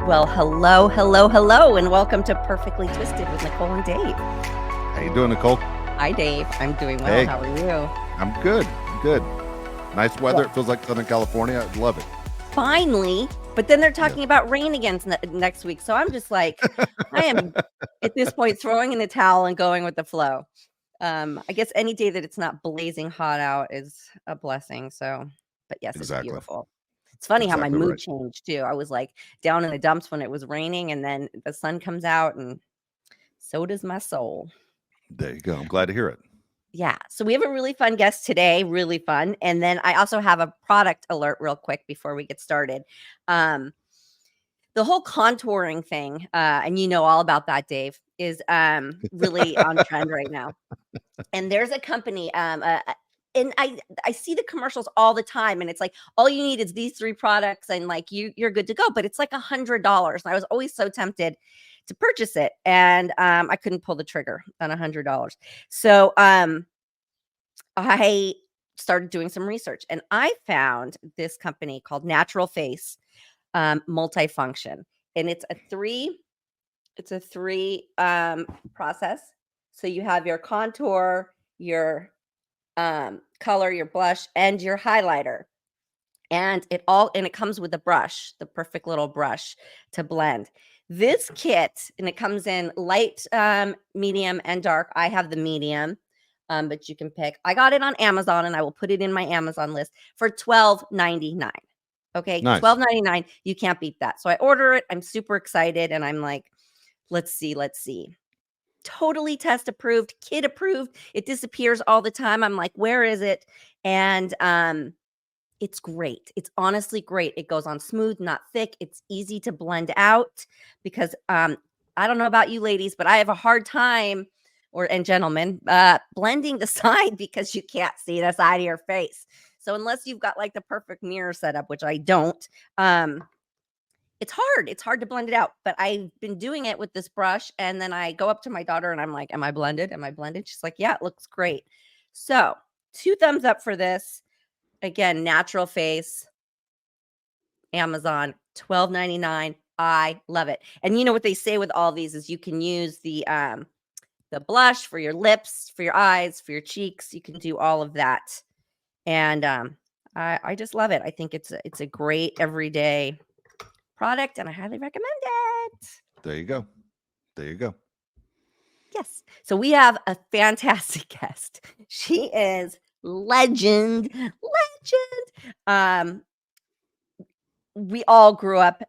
Well, hello, hello, hello, and welcome to Perfectly Twisted with Nicole and Dave. How you doing, Nicole? Hi, Dave. I'm doing well. Hey. How are you? I'm good. Nice weather. It feels like Southern California. I love it. Finally, but then they're talking about rain again next week. So I'm just like, I am at this point throwing in the towel and going with the flow. I guess any day that it's not blazing hot out is a blessing. So, but yes, Exactly. It's beautiful. It's funny how my Exactly mood right. changed too. I was like down in the dumps when it was raining, and then the sun comes out, and so does my soul. There you go. I'm glad to hear it. Yeah. So we have a really fun guest today, really fun. And then I also have a product alert real quick before we get started. The whole contouring thing, and you know all about that, Dave, is really on trend right now. And there's a company, and I see the commercials all the time, and it's like all you need is these 3 products, and like you're good to go. But it's like $100, and I was always so tempted to purchase it, and I couldn't pull the trigger on $100. So I started doing some research, and I found this company called Natural Face Multifunction, and it's a 3 process. So you have your contour, your color, your blush, and your highlighter. And it comes with a brush, the perfect little brush to blend. This kit, and it comes in light, medium, and dark. I have the medium, but you can pick. I got it on Amazon, and I will put it in my Amazon list for $12.99. Okay, Nice. $12.99. You can't beat that. So I order it. I'm super excited, and I'm like, let's see. Totally test approved, kid approved. It disappears all the time. I'm like, where is it? And it's great. It's honestly great. It goes on smooth, not thick. It's easy to blend out because I don't know about you ladies, but I have a hard time, and gentlemen, blending the side because you can't see the side of your face. So unless you've got like the perfect mirror setup, which I don't, it's hard. It's hard to blend it out. But I've been doing it with this brush, and then I go up to my daughter and I'm like, "Am I blended? Am I blended?" She's like, "Yeah, it looks great." So 2 thumbs up for this. Again, Natural Face, Amazon, $12.99. I love it. And you know what they say with all these is you can use the blush for your lips, for your eyes, for your cheeks. You can do all of that. And I just love it. I think it's a great everyday product, and I highly recommend it. There you go. Yes. So we have a fantastic guest. She is legend. We all grew up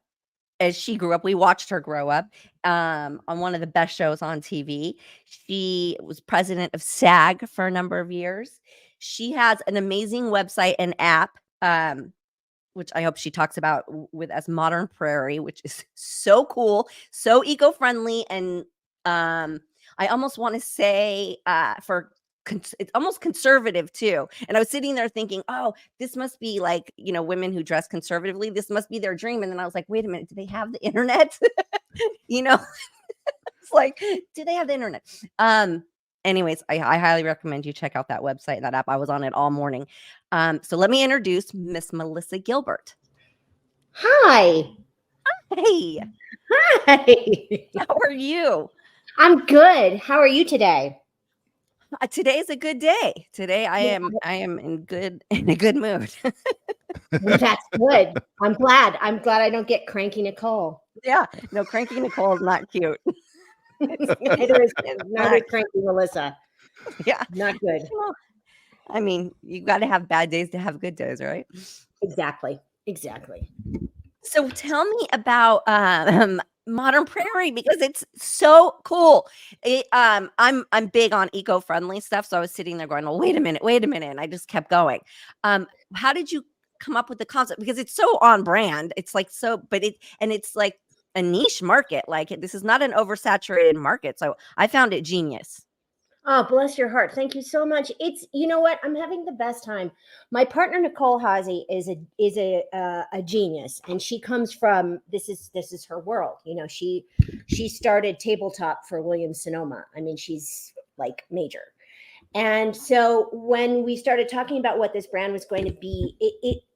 as she grew up. We watched her grow up on one of the best shows on TV. She was president of SAG for a number of years. She has an amazing website and app, which I hope she talks about with as Modern Prairie, which is so cool, so eco-friendly, and I almost want to say it's almost conservative too. And I was sitting there thinking, oh, this must be like, women who dress conservatively. This must be their dream. And then I was like, wait a minute, do they have the internet? It's like, do they have the internet? Anyways, I highly recommend you check out that website and that app. I was on it all morning. So let me introduce Miss Melissa Gilbert. Hi. Hey. Hi. How are you? I'm good. How are you today? Today's a good day. Today I am in a good mood. Well, that's good. I'm glad I don't get cranky Nicole. Yeah. No, cranky Nicole is not cute. Neither is cranky Melissa. Yeah. Not good. Well, I mean, you got to have bad days to have good days, right? Exactly. So tell me about Modern Prairie, because it's so cool. I'm big on eco-friendly stuff, so I was sitting there going, "Well, wait a minute," and I just kept going. How did you come up with the concept? Because it's so on brand. It's like it's like a niche market. Like this is not an oversaturated market, so I found it genius. Oh, bless your heart. Thank you so much. You know what? I'm having the best time. My partner, Nicole Hazy, is a genius, and she comes from, this is her world. She started tabletop for Williams-Sonoma. I mean, she's like major. And so when we started talking about what this brand was going to be,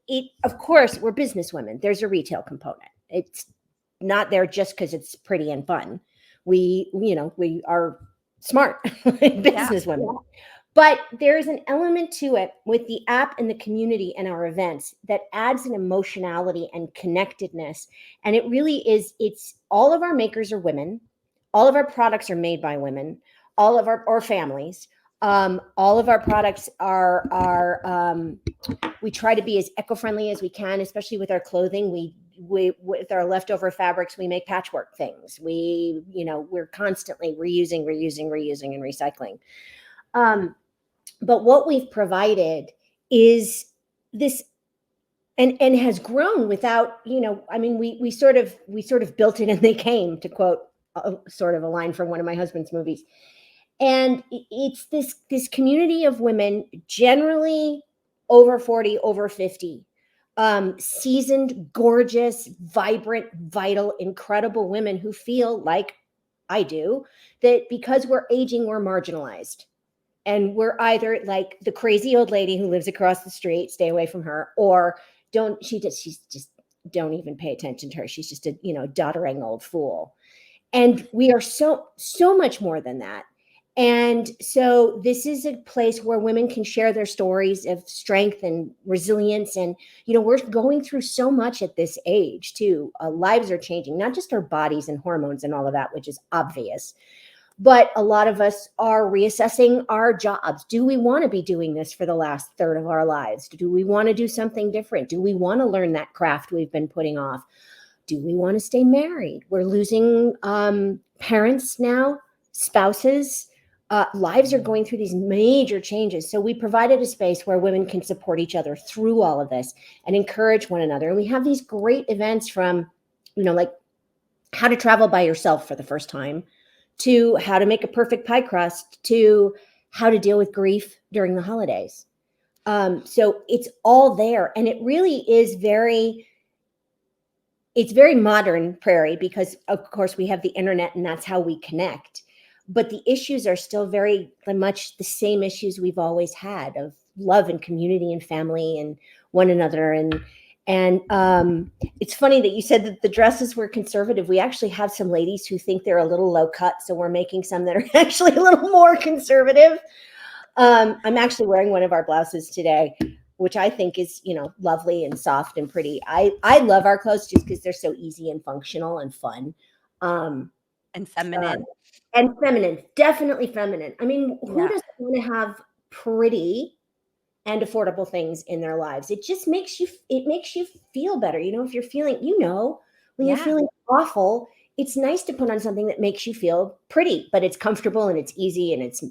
it of course, we're business women. There's a retail component. not there just because it's pretty and fun. We are smart business women. But there's an element to it with the app and the community and our events that adds an emotionality and connectedness. And it really is, it's all of our makers are women. All of our products are made by women, all of our, or families. All of our products are we try to be as eco-friendly as we can, especially with our clothing. We with our leftover fabrics, we make patchwork things. We're constantly reusing, and recycling. But what we've provided is this, and has grown without, we sort of built it and they came, to quote sort of a line from one of my husband's movies. And it's this community of women, generally over 40, over 50, seasoned, gorgeous, vibrant, vital, incredible women who feel like I do, that because we're aging, we're marginalized. And we're either like the crazy old lady who lives across the street, stay away from her, or she's just don't even pay attention to her. She's just a, doddering old fool. And we are so much more than that. And so this is a place where women can share their stories of strength and resilience. And, we're going through so much at this age too. Lives are changing, not just our bodies and hormones and all of that, which is obvious. But a lot of us are reassessing our jobs. Do we want to be doing this for the last third of our lives? Do we want to do something different? Do we want to learn that craft we've been putting off? Do we want to stay married? We're losing parents now, spouses. Lives are going through these major changes. So we provided a space where women can support each other through all of this and encourage one another. And we have these great events from, like how to travel by yourself for the first time, to how to make a perfect pie crust, to how to deal with grief during the holidays. So it's all there. And it really is it's very modern Prairie, because of course we have the internet and that's how we connect. But the issues are still very much the same issues we've always had, of love and community and family and one another. And it's funny that you said that the dresses were conservative. We actually have some ladies who think they're a little low cut, so we're making some that are actually a little more conservative. I'm actually wearing one of our blouses today, which I think is, lovely and soft and pretty. I love our clothes just because they're so easy and functional and fun. And feminine. And feminine, definitely feminine. I mean, who doesn't want to have pretty and affordable things in their lives? It just makes you feel better. If you're feeling, when you're feeling awful, it's nice to put on something that makes you feel pretty, but it's comfortable and it's easy and it's,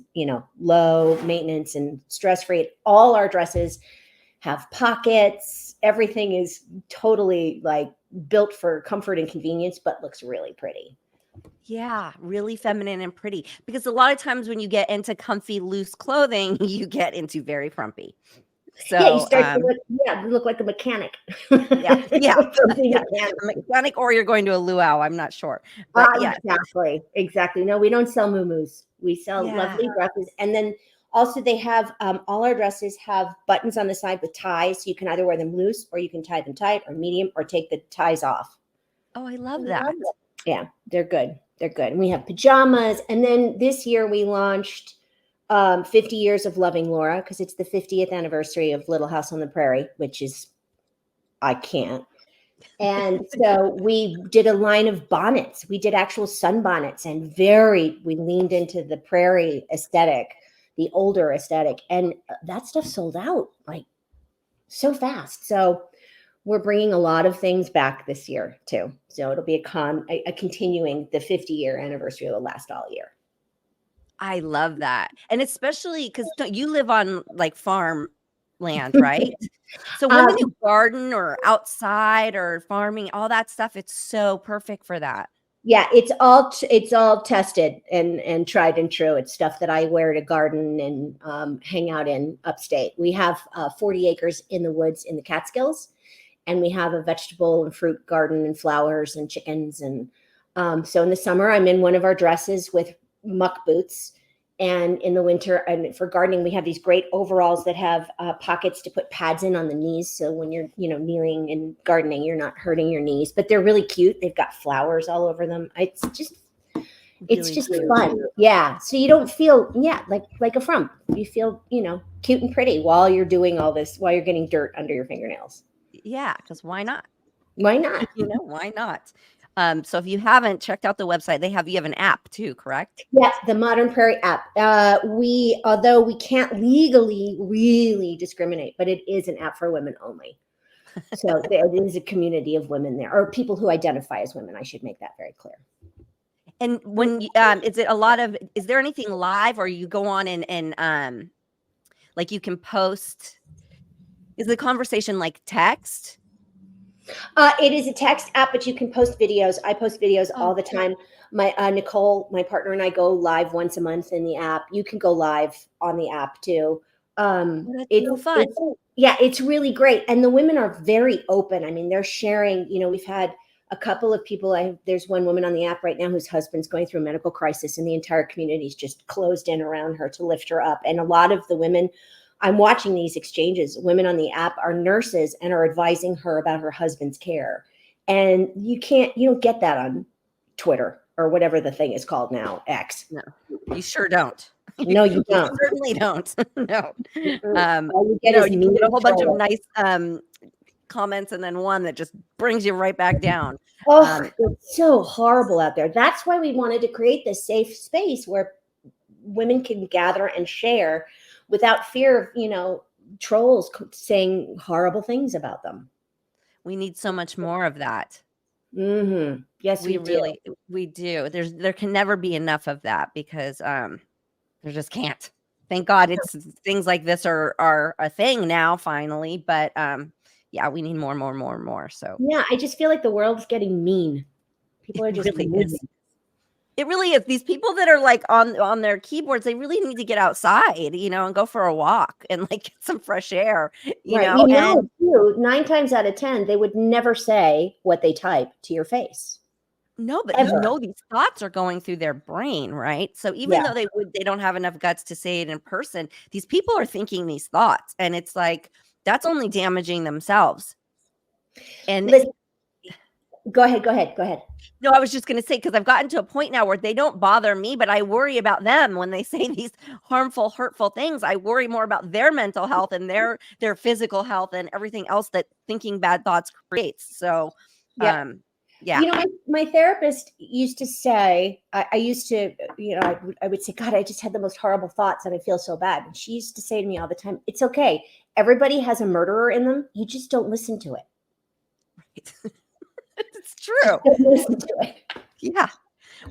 low maintenance and stress-free. All our dresses have pockets. Everything is totally like built for comfort and convenience, but looks really pretty. Yeah, really feminine and pretty. Because a lot of times when you get into comfy, loose clothing, you get into very frumpy. So you start to look like a mechanic. Yeah. A mechanic, or you're going to a luau. I'm not sure. But Exactly. No, we don't sell muumuus. We sell lovely dresses. And then also they have all our dresses have buttons on the side with ties. So you can either wear them loose or you can tie them tight or medium or take the ties off. Oh, I love that. Yeah, they're good. They're good. And we have pajamas. And then this year we launched 50 Years of Loving Laura, because it's the 50th anniversary of Little House on the Prairie, which is, I can't. And so we did a line of bonnets. We did actual sunbonnets, and we leaned into the prairie aesthetic, the older aesthetic. And that stuff sold out like so fast. So we're bringing a lot of things back this year too. So it'll be a continuing the 50-year anniversary will last all year. I love that. And especially because you live on like farm land, right? So women who garden or outside or farming, all that stuff, it's so perfect for that. Yeah, it's all tested and tried and true. It's stuff that I wear to garden and hang out in upstate. We have 40 acres in the woods in the Catskills. And we have a vegetable and fruit garden and flowers and chickens. And so in the summer, I'm in one of our dresses with muck boots. And in the winter, and for gardening, we have these great overalls that have pockets to put pads in on the knees. So when you're, kneeling and gardening, you're not hurting your knees. But they're really cute. They've got flowers all over them. It's just fun. Yeah. So you don't feel, like a frump. You feel, cute and pretty while you're doing all this, while you're getting dirt under your fingernails. Yeah, because why not? Why not? Why not? So if you haven't checked out the website, you have an app too, correct? Yeah, the Modern Prairie app. Although we can't legally really discriminate, but it is an app for women only. So there is a community of women there, or people who identify as women. I should make that very clear. And when is there anything live, or you go on and like you can post? Is the conversation like text? It is a text app, but you can post videos. I post videos all the time. My Nicole, my partner, and I go live once a month in the app. You can go live on the app too. That's so fun. It's really great. And the women are very open. I mean, they're sharing, we've had a couple of people. There's one woman on the app right now whose husband's going through a medical crisis, and the entire community is just closed in around her to lift her up. And a lot of the women, I'm watching these exchanges. Women on the app are nurses and are advising her about her husband's care. And you don't get that on Twitter or whatever the thing is called now, X. No, you sure don't. No, you don't. You certainly don't. No. You get a whole bunch of nice comments and then one that just brings you right back down. It's so horrible out there. That's why we wanted to create this safe space where women can gather and share without fear of, trolls saying horrible things about them. We need so much more of that. Mm-hmm. Yes, we do. There can never be enough of that because there just can't. Thank God things like this are a thing now finally, but we need more. So yeah, I just feel like the world's getting mean. People are just really mean. It really is. These people that are like on their keyboards, they really need to get outside, and go for a walk and like get some fresh air. Right. 9 times out of 10, they would never say what they type to your face. No, but these thoughts are going through their brain, right? So even though they don't have enough guts to say it in person, these people are thinking these thoughts, and it's like that's only damaging themselves. And listen, go ahead. No, I was just going to say, because I've gotten to a point now where they don't bother me, but I worry about them when they say these harmful, hurtful things. I worry more about their mental health and their physical health and everything else that thinking bad thoughts creates. So, my therapist used to say, I used to, I would say, God, I just had the most horrible thoughts and I feel so bad. And she used to say to me all the time, it's okay. Everybody has a murderer in them. You just don't listen to it. Right. It's true. Listen to it. Yeah.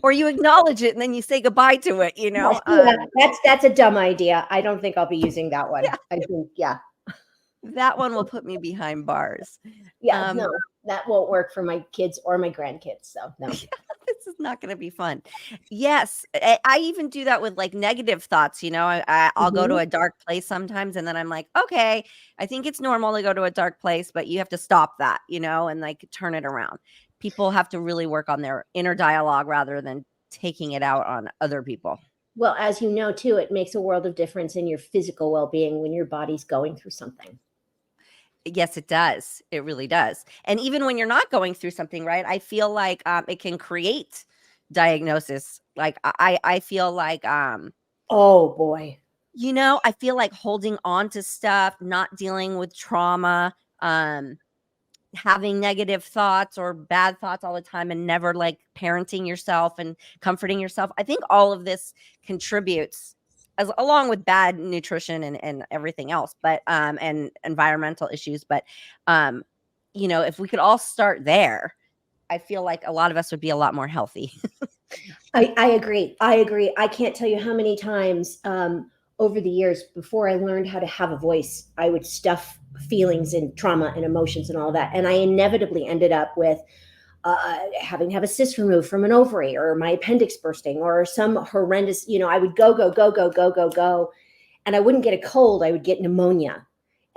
Or you acknowledge it and then you say goodbye to it, That's a dumb idea. I don't think I'll be using that one. I think, that one will put me behind bars. Yeah, no, that won't work for my kids or my grandkids. So no. This is not going to be fun. Yes. I even do that with like negative thoughts. I'll go to a dark place sometimes. And then I'm like, okay, I think it's normal to go to a dark place, but you have to stop that, and like turn it around. People have to really work on their inner dialogue rather than taking it out on other people. Well, as you know, too, it makes a world of difference in your physical well-being when your body's going through something. Yes, it does. It really does. And even when you're not going through something, right? I feel like it can create diagnosis. Like I feel like oh boy. I feel like holding on to stuff, not dealing with trauma, having negative thoughts or bad thoughts all the time and never like parenting yourself and comforting yourself. I think all of this contributes along with bad nutrition and everything else, but and environmental issues. But if we could all start there, I feel like a lot of us would be a lot more healthy. I agree. I can't tell you how many times over the years before I learned how to have a voice, I would stuff feelings and trauma and emotions and all that. And I inevitably ended up with having to have a cyst removed from an ovary or my appendix bursting or some horrendous, I would go. And I wouldn't get a cold. I would get pneumonia.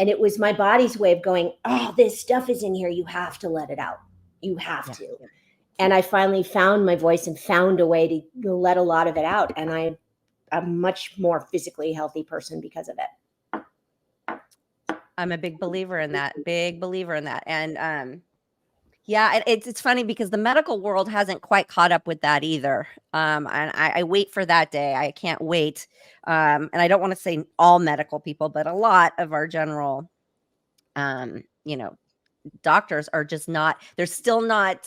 And it was my body's way of going, oh, this stuff is in here. You have to let it out. You have to. And I finally found my voice and found a way to let a lot of it out. And a much more physically healthy person because of it. I'm a big believer in that. And yeah, it's funny because the medical world hasn't quite caught up with that either. And I wait for that day. I can't wait. And I don't want to say all medical people, but a lot of our general, doctors are just not. They're still not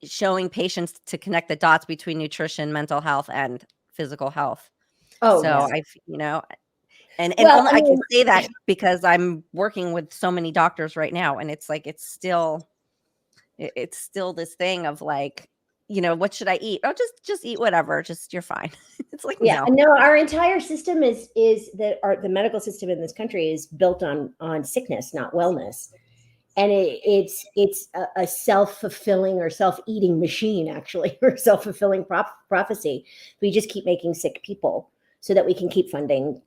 showing patients to connect the dots between nutrition, mental health, and physical health. Oh, So yeah. And Well, only I I can mean, say that because I'm working with so many doctors right now, and it's like it's still this thing of like, what should I eat? Oh, just eat whatever. Just you're fine. It's like yeah, no. no, our entire system is that the medical system in this country is built on sickness, not wellness. And it's a self-fulfilling or self-eating machine, actually, or self-fulfilling prophecy. We just keep making sick people so that we can keep funding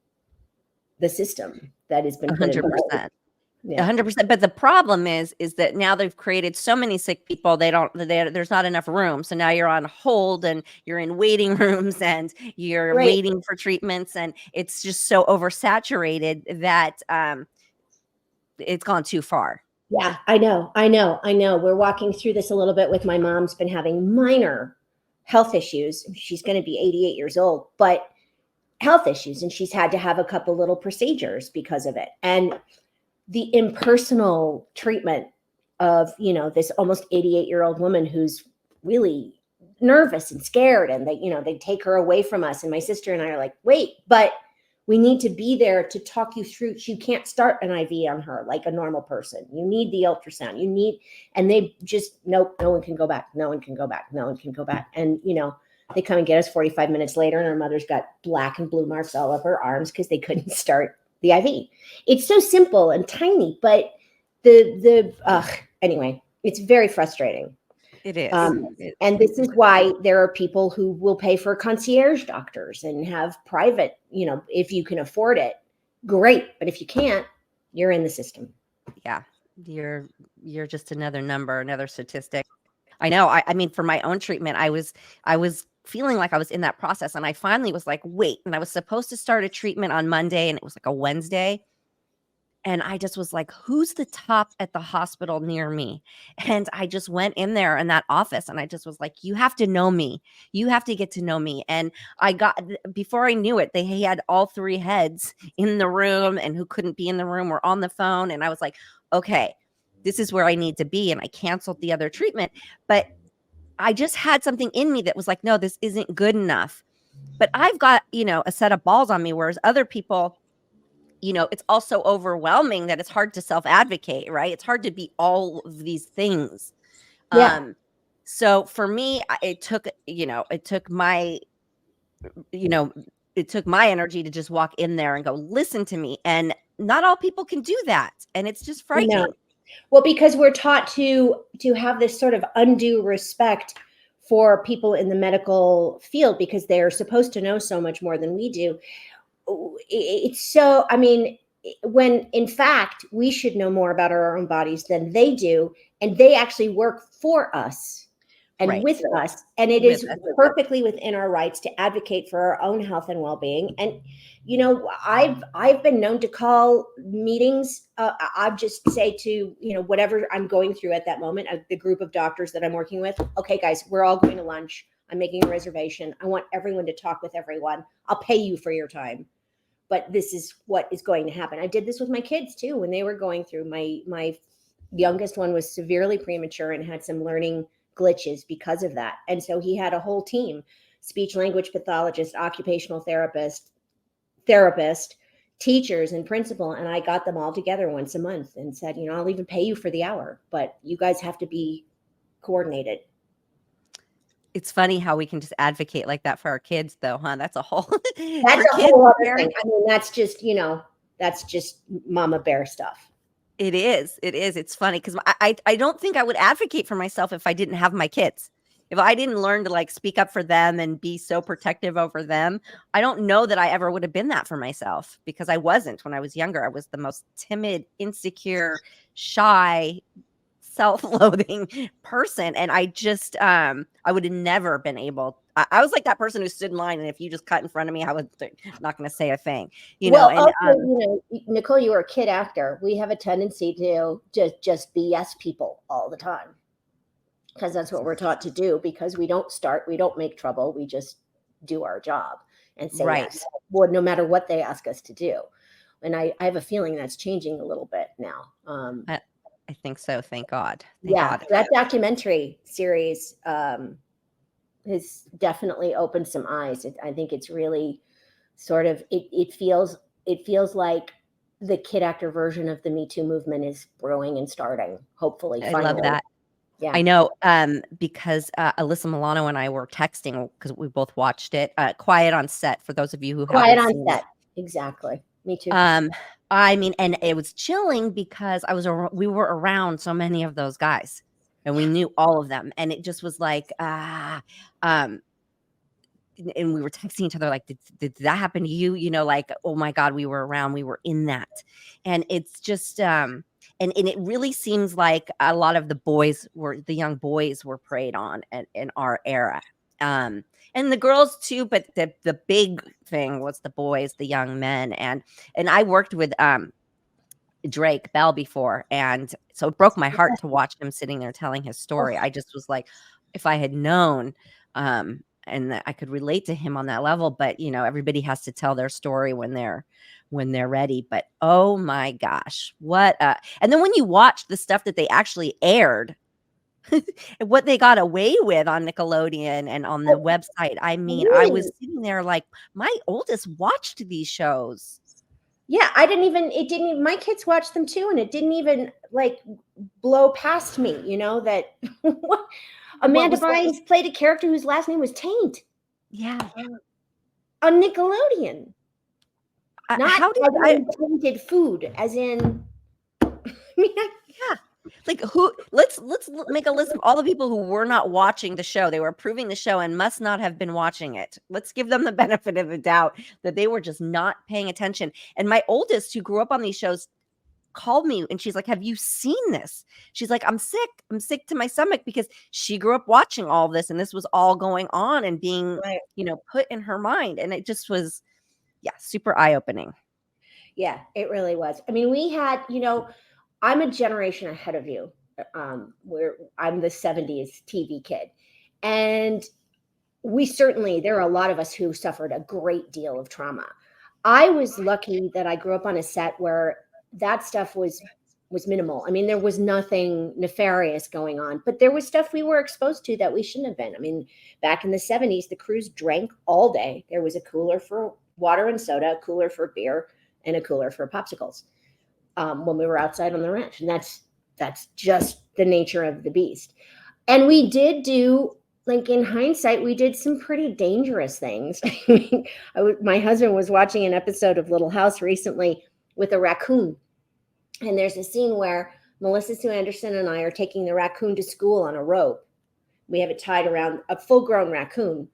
the system that has been put in place. 100%. Yeah. 100%. But the problem is that now they've created so many sick people, there's not enough room. So now you're on hold and you're in waiting rooms and you're Right. waiting for treatments, and it's just so oversaturated that it's gone too far. Yeah, I know. We're walking through this a little bit with my mom's been having minor health issues. She's going to be 88 years old, but health issues, and she's had to have a couple little procedures because of it. And the impersonal treatment of, this almost 88-year-old woman who's really nervous and scared, and they take her away from us. And my sister and I are like, wait, but we need to be there to talk you through. You can't start an IV on her like a normal person. You need the ultrasound. And they just, nope, no one can go back. No one can go back. No one can go back. And, they come and get us 45 minutes later, and her mother's got black and blue marks all over her arms because they couldn't start the IV. It's so simple and tiny, but anyway, it's very frustrating. It is. And this is why there are people who will pay for concierge doctors and have private, if you can afford it, great. But if you can't, you're in the system. Yeah. You're just another number, another statistic. I know. I mean, for my own treatment, I was feeling like I was in that process, and I finally was like, wait, and I was supposed to start a treatment on Monday, and it was like a Wednesday. And I just was like, who's the top at the hospital near me? And I just went in there in that office, and I just was like, you have to know me. You have to get to know me. And before I knew it, he had all three heads in the room, and who couldn't be in the room or on the phone. And I was like, okay, this is where I need to be. And I canceled the other treatment. But I just had something in me that was like, no, this isn't good enough. But I've got, a set of balls on me, whereas other people, it's also overwhelming that it's hard to self-advocate, right? It's hard to be all of these things. Yeah. So for me, it took my energy to just walk in there and go, listen to me. And not all people can do that. And it's just frightening. No. Well, because we're taught to have this sort of undue respect for people in the medical field because they're supposed to know so much more than we do. It's so, I mean, when in fact we should know more about our own bodies than they do, and they actually work for us and Right. with us, and it is perfectly within our rights to advocate for our own health and well-being. And I've been known to call meetings. I just say to whatever I'm going through at that moment, the group of doctors that I'm working with, okay guys, we're all going to lunch. I'm making a reservation. I want everyone to talk with everyone. I'll pay you for your time. But this is what is going to happen. I did this with my kids too when they were going through. My youngest one was severely premature and had some learning glitches because of that. And so he had a whole team, speech language pathologist, occupational therapist, teachers, and principal. And I got them all together once a month and said, I'll even pay you for the hour, but you guys have to be coordinated. It's funny how we can just advocate like that for our kids, though, huh? That's a whole whole other thing. I mean, that's just mama bear stuff. It is. It's funny because I don't think I would advocate for myself if I didn't have my kids. If I didn't learn to like speak up for them and be so protective over them, I don't know that I ever would have been that for myself, because I wasn't when I was younger. I was the most timid, insecure, shy, self-loathing person. And I just, I would have never been able, I was like that person who stood in line, and if you just cut in front of me, I was not going to say a thing, Well, and also, Nicole, you were a kid actor. We have a tendency to just be yes people all the time, because that's what we're taught to do, because we don't make trouble. We just do our job and say right. yes, no matter what they ask us to do. And I have a feeling that's changing a little bit now. I think so. Thank God. Thank God. That documentary series has definitely opened some eyes. I think it's really sort of, it feels like the kid actor version of the Me Too movement is brewing and starting, hopefully. I finally. love that. Yeah. I know, because Alyssa Milano and I were texting because we both watched it. Quiet on Set, for those of you who Quiet haven't on seen Set. Exactly. Me too. I mean, and it was chilling because we were around so many of those guys, and we knew all of them, and it just was like, and we were texting each other like, did that happen to you? Like, oh my God, we were around, we were in that, and it's just, and it really seems like a lot of the young boys were preyed on in our era, and the girls too, but the big thing was the boys, the young men, and I worked with Drake Bell before, and so it broke my heart to watch him sitting there telling his story. I just was like, if I had known, and that I could relate to him on that level, but everybody has to tell their story when they're ready. But oh my gosh, and then when you watch the stuff that they actually aired, and what they got away with on Nickelodeon and on the website, I mean, I was sitting there like, my oldest watched these shows. Yeah, my kids watched them too, and it didn't even like blow past me, that Amanda Bynes played a character whose last name was Taint. Yeah. On Nickelodeon. Not how did tainted food, as in, yeah. Like, who? Let's make a list of all the people who were not watching the show. They were approving the show and must not have been watching it. Let's give them the benefit of the doubt that they were just not paying attention. And my oldest, who grew up on these shows, called me and she's like, have you seen this? She's like, I'm sick to my stomach, because she grew up watching all this, and this was all going on and being put in her mind, and it just was super eye-opening. Yeah, it really was. I mean, we had, I'm a generation ahead of you. I'm the 70s TV kid, and there are a lot of us who suffered a great deal of trauma. I was lucky that I grew up on a set where that stuff was minimal. I mean, there was nothing nefarious going on, but there was stuff we were exposed to that we shouldn't have been. I mean, back in the 70s, the crews drank all day. There was a cooler for water and soda, a cooler for beer, and a cooler for popsicles when we were outside on the ranch. And that's just the nature of the beast. And we did do, like, in hindsight, we did some pretty dangerous things. I mean, my husband was watching an episode of Little House recently with a raccoon. And there's a scene where Melissa Sue Anderson and I are taking the raccoon to school on a rope. We have it tied around a full-grown raccoon.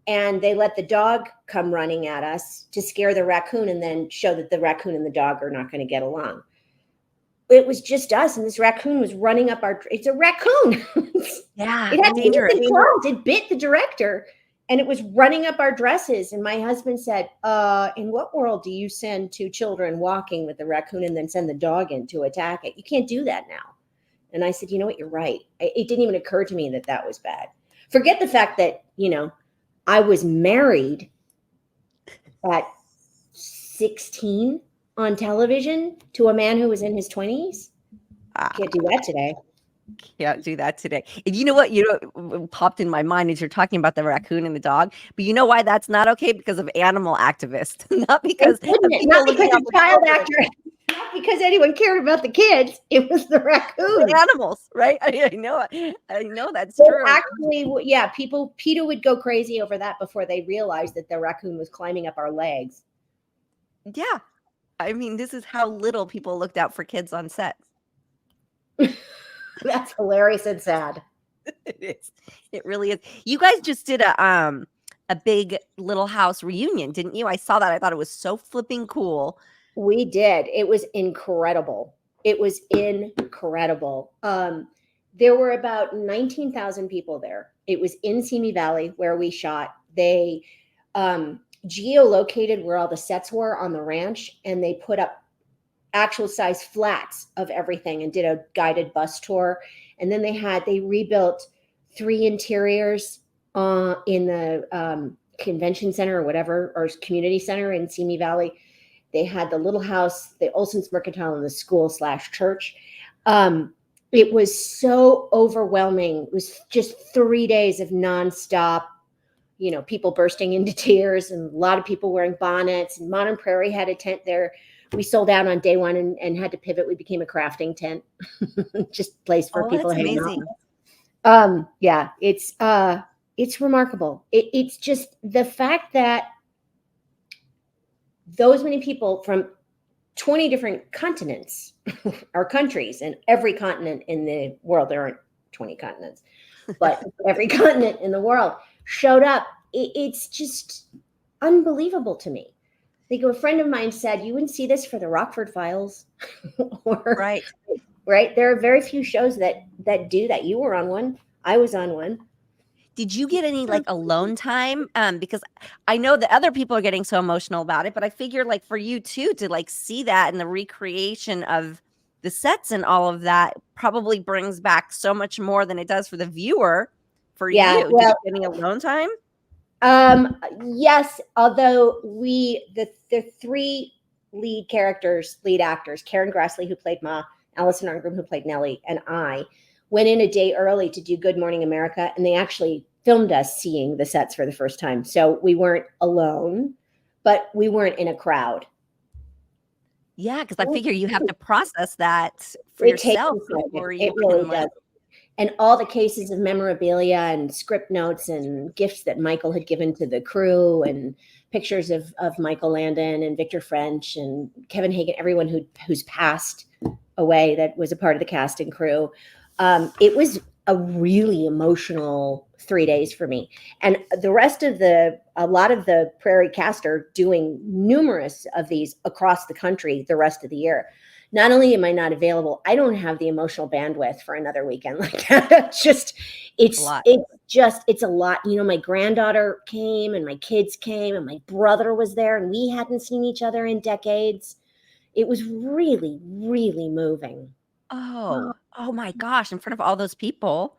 And they let the dog come running at us to scare the raccoon and then show that the raccoon and the dog are not going to get along. It was just us, and this raccoon was running up it's a raccoon. Yeah, it had dangerous. It bit the director, and it was running up our dresses. And my husband said, in what world do you send two children walking with the raccoon and then send the dog in to attack it? You can't do that now. And I said, you know what? You're right. It didn't even occur to me that was bad. Forget the fact that, I was married at 16 on television to a man who was in his 20s. Can't do that today. Can't do that today. And you know what? Popped in my mind as you're talking about the raccoon and the dog. But you know why that's not okay? Because of animal activists, not because of child actors. Not because anyone cared about the kids. It was the raccoon. The animals, right? I know that's true. Actually, yeah, PETA would go crazy over that before they realized that the raccoon was climbing up our legs. Yeah. I mean, this is how little people looked out for kids on set. That's hilarious and sad. It is. It really is. You guys just did a big Little House reunion, didn't you? I saw that. I thought it was so flipping cool. We did. It was incredible. It was incredible. There were about 19,000 people there, It was in Simi Valley where we shot. They geolocated where all the sets were on the ranch, and they put up actual size flats of everything and did a guided bus tour. And then they rebuilt 3 interiors in the convention center or whatever, or community center in Simi Valley. They had the little house, the Olson's Mercantile, and the school/church. It was so overwhelming. It was just 3 days of nonstop, people bursting into tears, and a lot of people wearing bonnets. And Modern Prairie had a tent there. We sold out on day 1 and had to pivot. We became a crafting tent, just a place for people to hang out. Yeah, it's remarkable. It's just the fact that those many people from 20 different continents or countries, and every continent in the world, there aren't 20 continents, but every continent in the world showed up. It's just unbelievable to me. A friend of mine said, you wouldn't see this for the Rockford Files. Right. Right. There are very few shows that do that. You were on one. I was on one. Did you get any like alone time? Because I know that other people are getting so emotional about it, but I figure like for you too, to like see that and the recreation of the sets and all of that probably brings back so much more than it does for the viewer. For Yeah, you, well, did you get any alone time? Yes, although the 3 lead actors, Karen Grassley, who played Ma, Allison Arngrim, who played Nellie, and I went in a day early to do Good Morning America, and they actually filmed us seeing the sets for the first time. So we weren't alone, but we weren't in a crowd. Yeah, because I figure you have to process that for It takes yourself a second. before you It really can, like, does. And all the cases of memorabilia and script notes and gifts that Michael had given to the crew, and pictures of Michael Landon and Victor French and Kevin Hagen, everyone who's passed away that was a part of the cast and crew. It was a really emotional 3 days for me. And the rest of a lot of the Prairie cast are doing numerous of these across the country the rest of the year. Not only am I not available, I don't have the emotional bandwidth for another weekend like that. It's a lot. My granddaughter came, and my kids came, and my brother was there, and we hadn't seen each other in decades. It was really, really moving. oh my gosh, in front of all those people.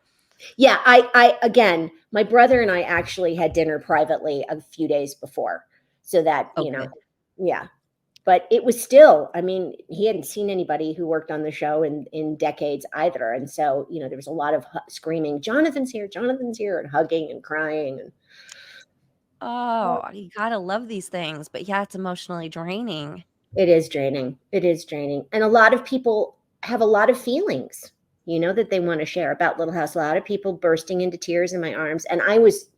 Yeah, I again, my brother and I actually had dinner privately a few days before, so that, Okay. yeah. But it was still, I mean, he hadn't seen anybody who worked on the show in decades either. And so, there was a lot of screaming, Jonathan's here, and hugging and crying. And Oh, you gotta love these things, but yeah, it's emotionally draining. it is draining. It is draining. And a lot of people have a lot of feelings, that they want to share about Little House. A lot of people bursting into tears in my arms. And I was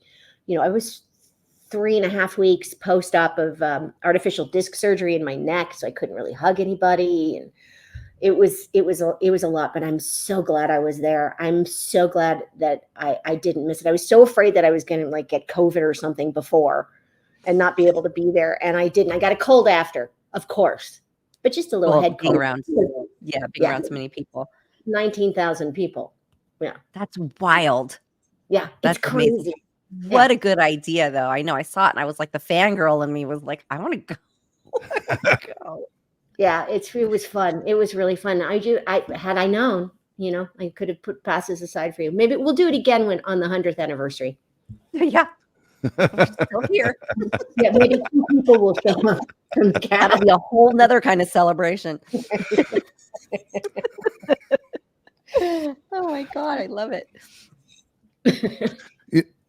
3.5 weeks post-op of artificial disc surgery in my neck, so I couldn't really hug anybody, and it was a lot. But I'm so glad I was there. I'm so glad that I didn't miss it. I was so afraid that I was going to get COVID or something before and not be able to be there, and I didn't. I got a cold after, of course, but just a little head being cold. around, being around so many people. 19,000 people. Yeah, That's wild. yeah, That's it's crazy. amazing. What a good idea, though. I know I saw it and I was like, the fangirl in me was like, I want to go. Yeah, it was fun. It was really fun. Had I known, I could have put passes aside for you. Maybe we'll do it again on the 100th anniversary. Yeah. I'm still here. Yeah, maybe 2 people will show up from the cast. That'll be a whole nother kind of celebration. Oh my God, I love it.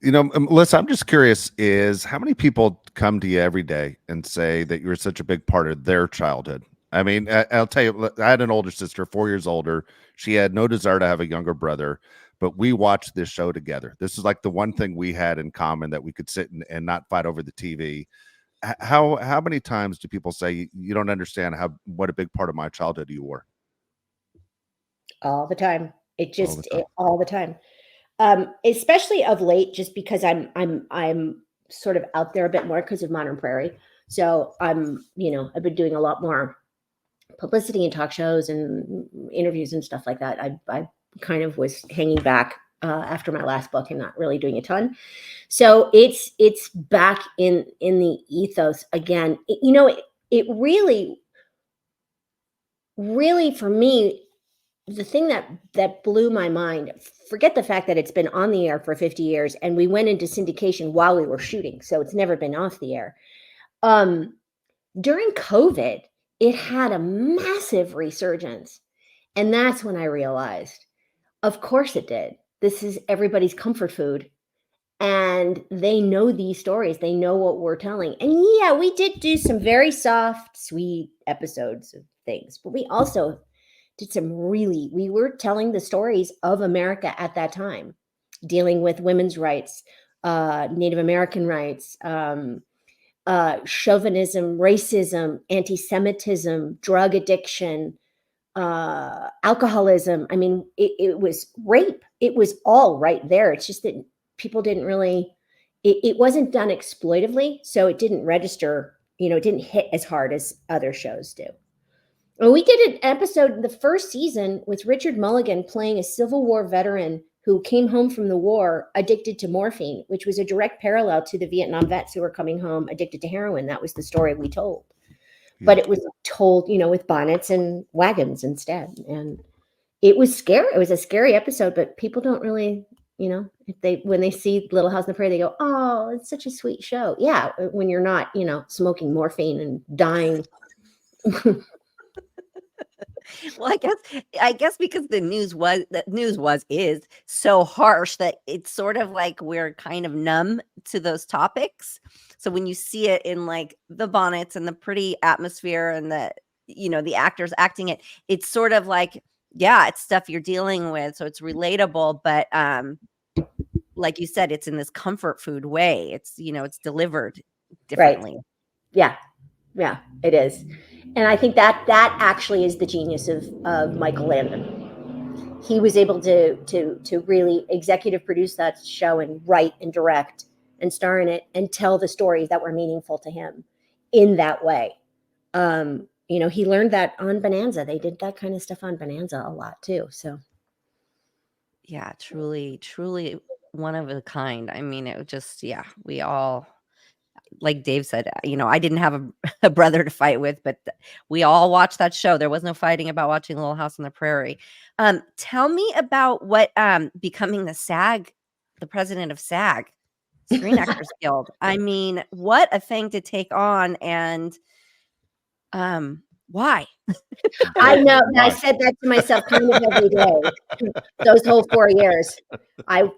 Melissa, I'm just curious, is how many people come to you every day and say that you're such a big part of their childhood? I mean, I'll tell you, I had an older sister, 4 years older. She had no desire to have a younger brother, but we watched this show together. This is like the one thing we had in common, that we could sit and not fight over the TV. How many times do people say you don't understand what a big part of my childhood you were? All the time. All the time. Especially of late, just because I'm sort of out there a bit more because of Modern Prairie. So I've been doing a lot more publicity and talk shows and interviews and stuff like that. I kind of was hanging back after my last book and not really doing a ton. So it's back in the ethos again. It really, really for me, the thing that blew my mind, forget the fact that it's been on the air for 50 years and we went into syndication while we were shooting, so it's never been off the air. During COVID, it had a massive resurgence. And that's when I realized, of course it did. This is everybody's comfort food. And they know these stories. They know what we're telling. And yeah, we did do some very soft, sweet episodes of things, but we also did we were telling the stories of America at that time, dealing with women's rights, Native American rights, chauvinism, racism, anti-Semitism, drug addiction, alcoholism. I mean, it was rape. It was all right there. It's just that people didn't really, it wasn't done exploitively. So it didn't register, it didn't hit as hard as other shows do. Well, we did an episode in the first season with Richard Mulligan playing a Civil War veteran who came home from the war addicted to morphine, which was a direct parallel to the Vietnam vets who were coming home addicted to heroin. That was the story we told. But it was told, with bonnets and wagons instead. And it was scary. It was a scary episode, but people don't really, when they see Little House on the Prairie, they go, oh, it's such a sweet show. Yeah. When you're not, smoking morphine and dying. Well, I guess because the news is so harsh that it's sort of like we're kind of numb to those topics. So when you see it in like the bonnets and the pretty atmosphere and the actors acting it, it's sort of like, yeah, it's stuff you're dealing with. So it's relatable, but like you said, it's in this comfort food way. It's, it's delivered differently. Right. Yeah. Yeah, it is. And I think that actually is the genius of Michael Landon. He was able to really executive produce that show and write and direct and star in it and tell the stories that were meaningful to him in that way. He learned that on Bonanza. They did that kind of stuff on Bonanza a lot too. So yeah, truly one of a kind. I mean, it just, we all, like Dave said, I didn't have a brother to fight with, but we all watched that show. There was no fighting about watching Little House on the Prairie. Tell me about what becoming the president of SAG, Screen Actors Guild. I mean, what a thing to take on, and why? I know. I said that to myself kind of every day. Those whole 4 years,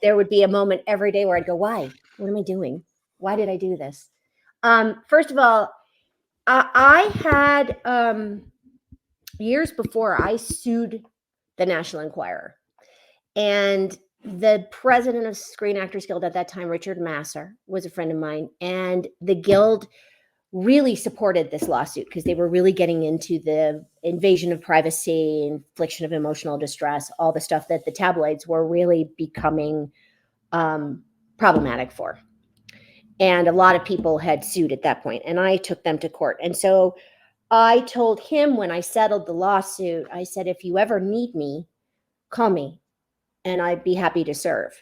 there would be a moment every day where I'd go, "Why? What am I doing? Why did I do this?" First of all, I had years before I sued the National Enquirer, and the president of Screen Actors Guild at that time, Richard Masser, was a friend of mine, and the guild really supported this lawsuit because they were really getting into the invasion of privacy, infliction of emotional distress, all the stuff that the tabloids were really becoming problematic for. And a lot of people had sued at that point, and I took them to court. And so I told him when I settled the lawsuit, I said, if you ever need me, call me and I'd be happy to serve.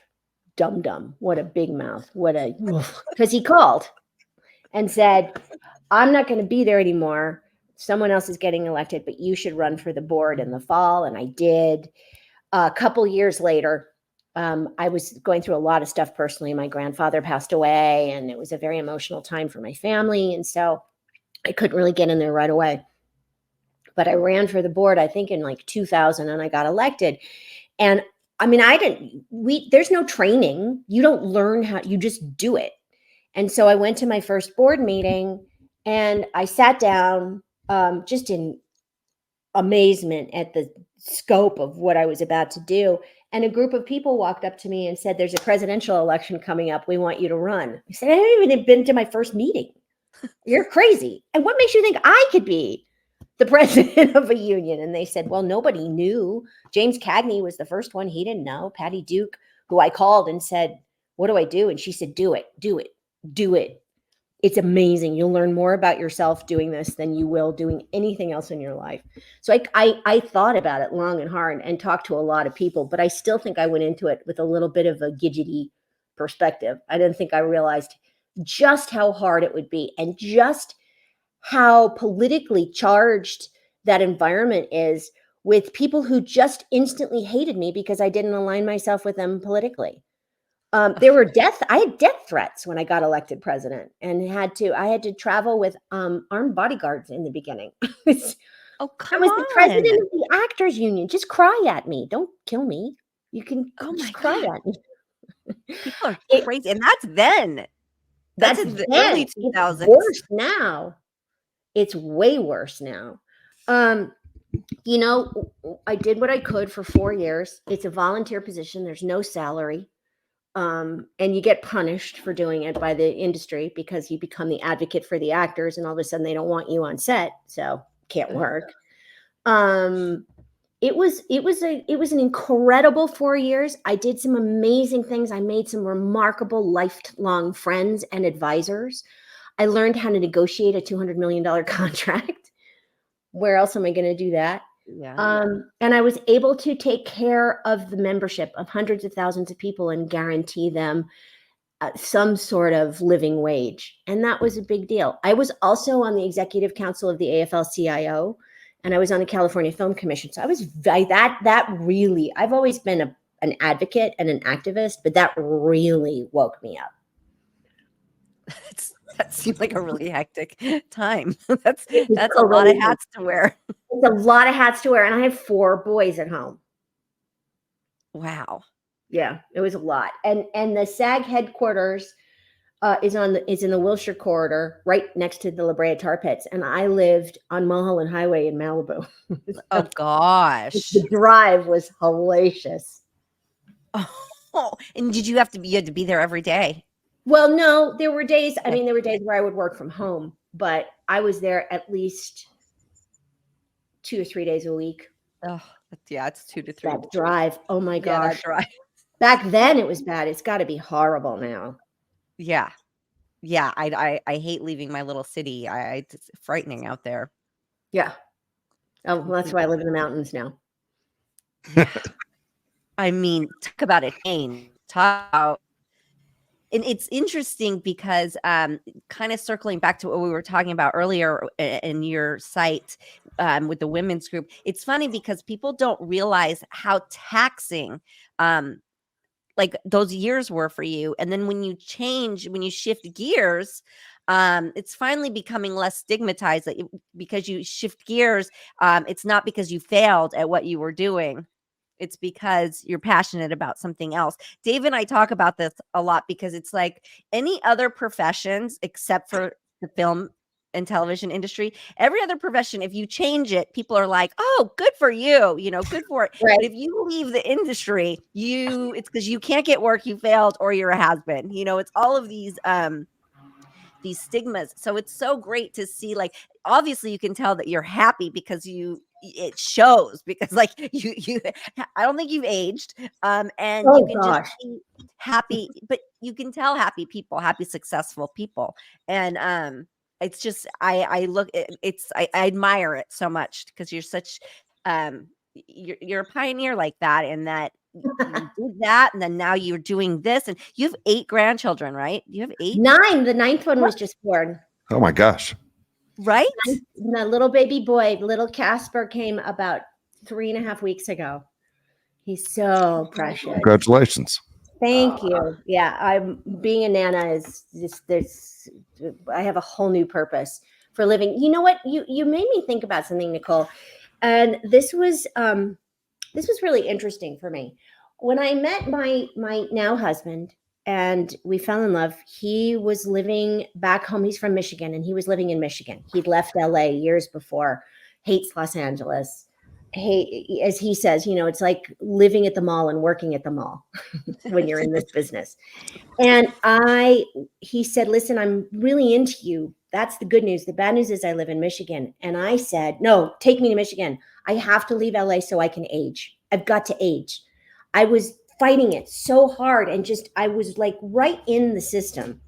Dum. What a big mouth. Because he called and said, I'm not going to be there anymore. Someone else is getting elected, but you should run for the board in the fall. And I did. A couple years later, I was going through a lot of stuff personally. My grandfather passed away, and it was a very emotional time for my family. And so I couldn't really get in there right away. But I ran for the board, I think in like 2000, and I got elected. And I mean, there's no training. You don't learn how, you just do it. And so I went to my first board meeting and I sat down just in amazement at the scope of what I was about to do. And a group of people walked up to me and said, there's a presidential election coming up. We want you to run. I said, I haven't even been to my first meeting. You're crazy. And what makes you think I could be the president of a union? And they said, well, nobody knew. James Cagney was the first one. He didn't know. Patty Duke, who I called and said, what do I do? And she said, do it. It's amazing. You'll learn more about yourself doing this than you will doing anything else in your life. So I thought about it long and hard and talked to a lot of people, but I still think I went into it with a little bit of a gidgety perspective. I didn't think I realized just how hard it would be and just how politically charged that environment is, with people who just instantly hated me because I didn't align myself with them politically. There were I had death threats when I got elected president, and I had to travel with armed bodyguards in the beginning. Oh, I come was the president on. of the actors union. Just cry at me. Don't kill me. You can Oh my just cry God. at me. People are It, crazy. And that's then. That's that's in the then. early It's 2000s. worse now. It's way worse now. You know, I did what I could for 4 years. It's a volunteer position. There's no salary. And you get punished for doing it by the industry because you become the advocate for the actors, and all of a sudden they don't want you on set, so can't work. It was an incredible 4 years. I did some amazing things. I made some remarkable lifelong friends and advisors. I learned how to negotiate a $200 million contract. Where else am I going to do that? Yeah. And I was able to take care of the membership of hundreds of thousands of people and guarantee them some sort of living wage. And that was a big deal. I was also on the executive council of the AFL-CIO, and I was on the California Film Commission. So I was that really, I've always been an advocate and an activist, but that really woke me up. That seemed like a really hectic time. That's It's a lot of hats to wear. It's a lot of hats to wear. And I have 4 boys at home. Wow. Yeah, it was a lot. And the SAG headquarters is in the Wilshire corridor, right next to the La Brea Tar Pits, and I lived on Mulholland Highway in Malibu. Oh gosh. The drive was hellacious. Oh, and you had to be there every day? Well, no, there were days. I mean, there were days where I would work from home, but I was there at least 2 or 3 days a week. Oh, yeah, it's 2 to 3. That drive. Oh my Yeah, gosh. that drive. Back then it was bad. It's got to be horrible now. Yeah. Yeah, I hate leaving my little city. It's frightening out there. Yeah. Oh, well, that's why I live in the mountains now. I mean, talk about a pain. Talk about, and it's interesting because kind of circling back to what we were talking about earlier in your site with the women's group. It's funny because people don't realize how taxing like those years were for you. And then when you shift gears, it's finally becoming less stigmatized because you shift gears. It's not because you failed at what you were doing. It's because you're passionate about something else. Dave and I talk about this a lot because it's like any other professions except for the film and television industry, every other profession, if you change it, people are like, oh, good for you, good for it. Right. But if you leave the industry, it's because you can't get work, you failed, or you're a has-been. It's all of these stigmas. So it's so great to see, like, obviously you can tell that you're happy because it shows, because like you I don't think you've aged, and you can just be happy, but you can tell happy people, happy, successful people. And it's just, I admire it so much because you're such, you're a pioneer like that, and that you did that, and then now you're doing this, and you have 8 grandchildren, right? You have 8? 9. The 9th one was just born. Oh my gosh. Right? The little baby boy, little Casper, came about 3.5 weeks ago. He's so precious. Congratulations. Thank you. Yeah, being a Nana is just I have a whole new purpose for living. You know what? You made me think about something, Nicole, and this was really interesting for me. When I met my now husband and we fell in love, he was living back home. He's from Michigan, and he was living in Michigan. He'd left LA years before, hates Los Angeles. Hey, as he says, it's like living at the mall and working at the mall when you're in this business. And he said, listen, I'm really into you. That's the good news. The bad news is I live in Michigan. And I said, no, take me to Michigan. I have to leave LA so I can age. I've got to age. I was fighting it so hard, and I was like right in the system,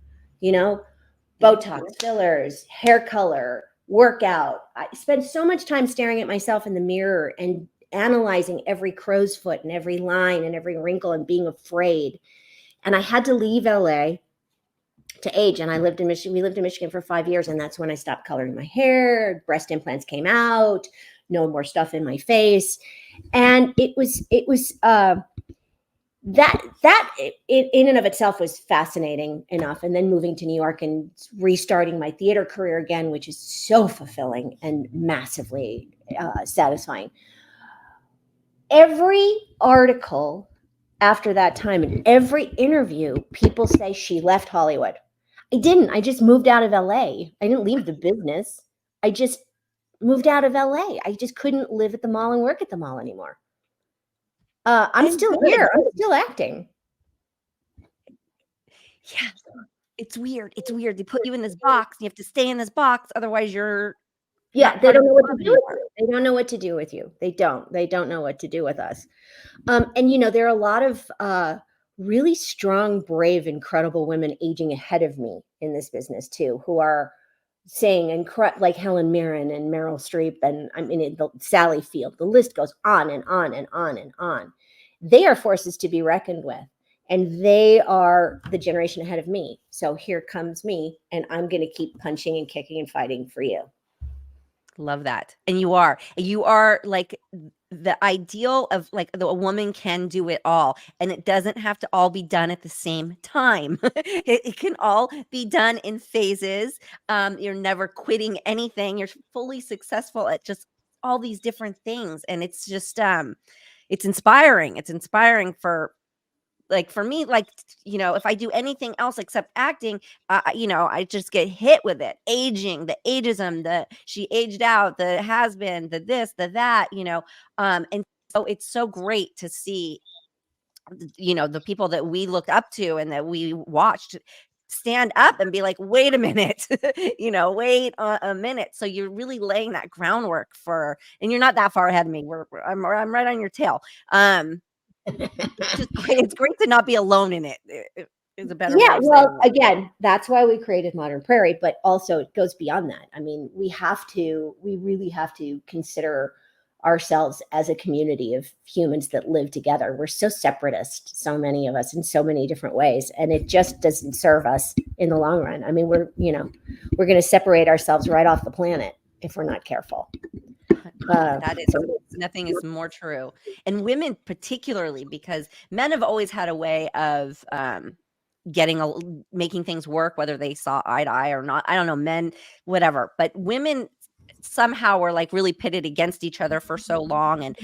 Botox, fillers, hair color, workout. I spent so much time staring at myself in the mirror and analyzing every crow's foot and every line and every wrinkle and being afraid. And I had to leave LA to age. And I lived in Michigan. We lived in Michigan for 5 years. And that's when I stopped coloring my hair. Breast implants came out, no more stuff in my face. And it was that in and of itself was fascinating enough. And then moving to New York and restarting my theater career again, which is so fulfilling and massively satisfying. Every article after that time and every interview, people say she left Hollywood. I didn't. I just moved out of LA. I didn't leave the business. I just moved out of LA. I just couldn't live at the mall and work at the mall anymore. I'm still here. I'm still acting. Yeah. It's weird. It's weird. They put you in this box. You have to stay in this box. Otherwise you're They don't know what to do with anymore. you. They don't know what to do with you. They don't know what to do with us. And there are a lot of really strong, brave, incredible women aging ahead of me in this business too, who are saying like Helen Mirren and Meryl Streep and Sally Field. The list goes on and on and on and on. They are forces to be reckoned with, and they are the generation ahead of me. So here comes me, and I'm going to keep punching and kicking and fighting for you. Love that. And you are like the ideal of like a woman can do it all, and it doesn't have to all be done at the same time. It can all be done in phases. You're never quitting anything. You're fully successful at just all these different things. And it's just, it's inspiring. It's inspiring for me, if I do anything else except acting, I just get hit with it. Aging, the ageism, the she aged out, the has been, the this, the that, and so it's so great to see, the people that we looked up to and that we watched stand up and be like, wait a minute, wait a minute. So you're really laying that groundwork and you're not that far ahead of me. I'm right on your tail. It's just great. It's great to not be alone in it. Is a better way of saying it. Again, that's why we created Modern Prairie, but also it goes beyond that. I mean, we really have to consider ourselves as a community of humans that live together. We're so separatist, so many of us in so many different ways, and it just doesn't serve us in the long run. I mean, we're going to separate ourselves right off the planet if we're not careful. Nothing is more true. And women particularly, because men have always had a way of making things work, whether they saw eye to eye or not. I don't know, men, whatever. But women somehow were like really pitted against each other for so long, and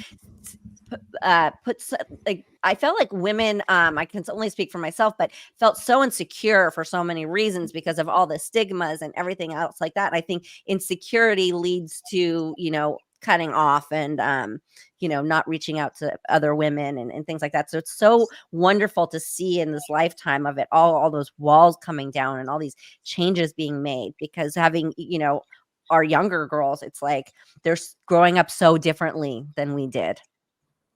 I felt like women, I can only speak for myself, but felt so insecure for so many reasons because of all the stigmas and everything else like that. I think insecurity leads to, cutting off and, not reaching out to other women and things like that. So it's so wonderful to see in this lifetime of it, all those walls coming down and all these changes being made, because having, our younger girls, it's like they're growing up so differently than we did.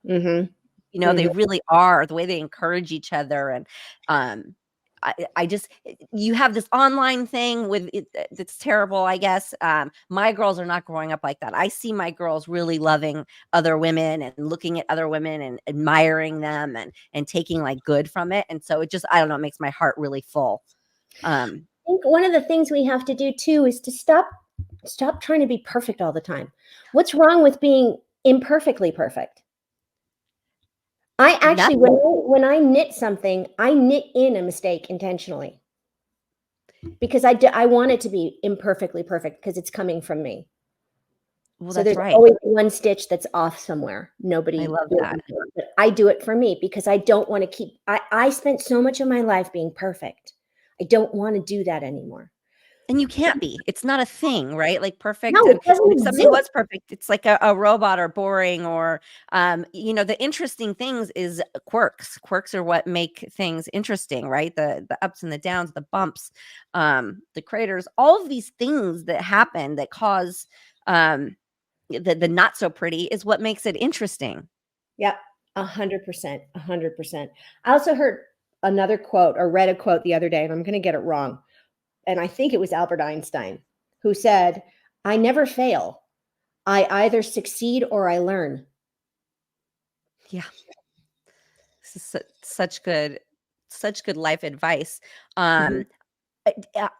Mm-hmm. They really are, the way they encourage each other. And I just, you have this online thing with it, it's terrible, I guess. My girls are not growing up like that. I see my girls really loving other women and looking at other women and admiring them and taking like good from it. And so it just, I don't know, it makes my heart really full. I think one of the things we have to do too is to stop trying to be perfect all the time. What's wrong with being imperfectly perfect? I actually, when I knit something, I knit in a mistake intentionally because I want it to be imperfectly perfect because it's coming from me. Well, so that's there's right. always one stitch that's off somewhere. I love that. But I do it for me because I don't want to I spent so much of my life being perfect. I don't want to do that anymore. And you can't be. It's not a thing, right? Like perfect. No, it doesn't if something was perfect, it's like a robot or boring or, the interesting things is quirks. Quirks are what make things interesting, right? The ups and the downs, the bumps, the craters, all of these things that happen that cause the not so pretty is what makes it interesting. Yep. 100%. 100%. I also heard another quote or read a quote the other day, and I'm going to get it wrong. and I think it was Albert Einstein, who said, "I never fail. I either succeed or I learn." Yeah. This is such good life advice. Mhm.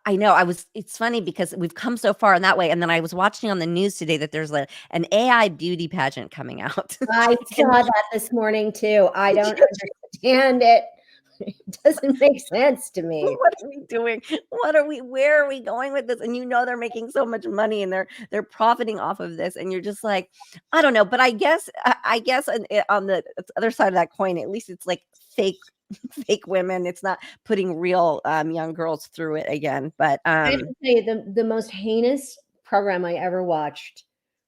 I know. It's funny because we've come so far in that way. And then I was watching on the news today that there's an AI beauty pageant coming out. I And saw that this morning too. I don't understand it. It doesn't make sense to me. what are we doing? Where are we going with this? And they're making so much money and they're profiting off of this. And you're just like, I don't know. But I guess on the other side of that coin, at least it's like fake fake women. It's not putting real young girls through it again. But I have to tell you, the most heinous program I ever watched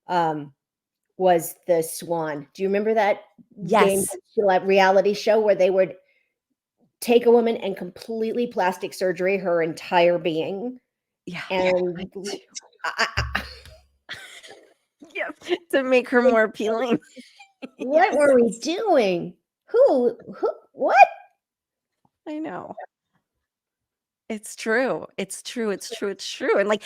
was The Swan. Do you remember that game yes. reality show where they would take a woman and completely plastic surgery her entire being? Yeah. And I do. I, Yes. To make her more appealing. what Yes. were we doing? Who, what? I know. It's true. It's true. It's true. It's true. And like,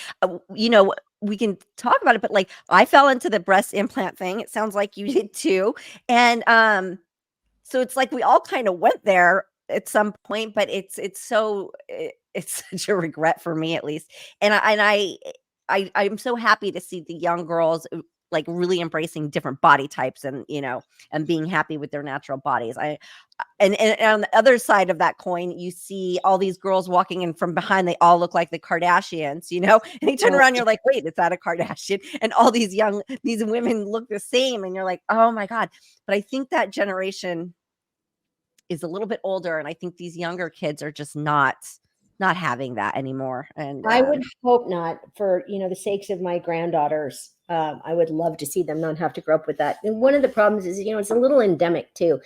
we can talk about it, but like, I fell into the breast implant thing. It sounds like you did too. And so it's like we all kind of went there at some point, but it's such a regret for me at least. I'm so happy to see the young girls like really embracing different body types and and being happy with their natural bodies. And on the other side of that coin, you see all these girls walking in from behind. They all look like the Kardashians, and you turn around, you're like, wait, is that a Kardashian? And all these women look the same. And you're like, oh my God. But I think that generation is a little bit older. And I think these younger kids are just not having that anymore. And I would hope not, for the sakes of my granddaughters. I would love to see them not have to grow up with that. And one of the problems is, it's a little endemic too.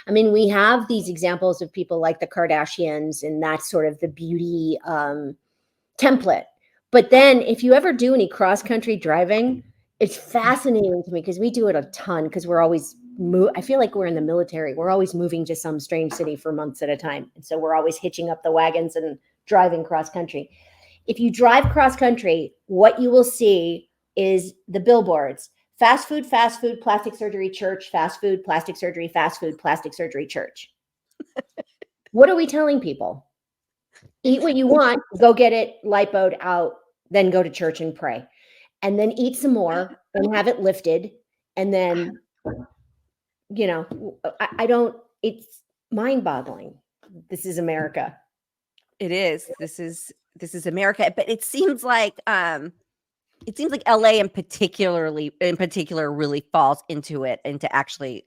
I mean, we have these examples of people like the Kardashians, and that's sort of the beauty template. But then if you ever do any cross-country driving, it's fascinating to me because we do it a ton because we're always I feel like we're in the military. We're always moving to some strange city for months at a time. And so we're always hitching up the wagons and driving cross country. If you drive cross country, what you will see is the billboards: fast food, plastic surgery church, fast food, plastic surgery, fast food, plastic surgery church. What are we telling people? Eat what you want, go get it lipoed out, then go to church and pray. And then eat some more and have it lifted. And then, I don't, it's mind boggling. This is America. it is. This is America. But it seems like LA in particular really falls into actually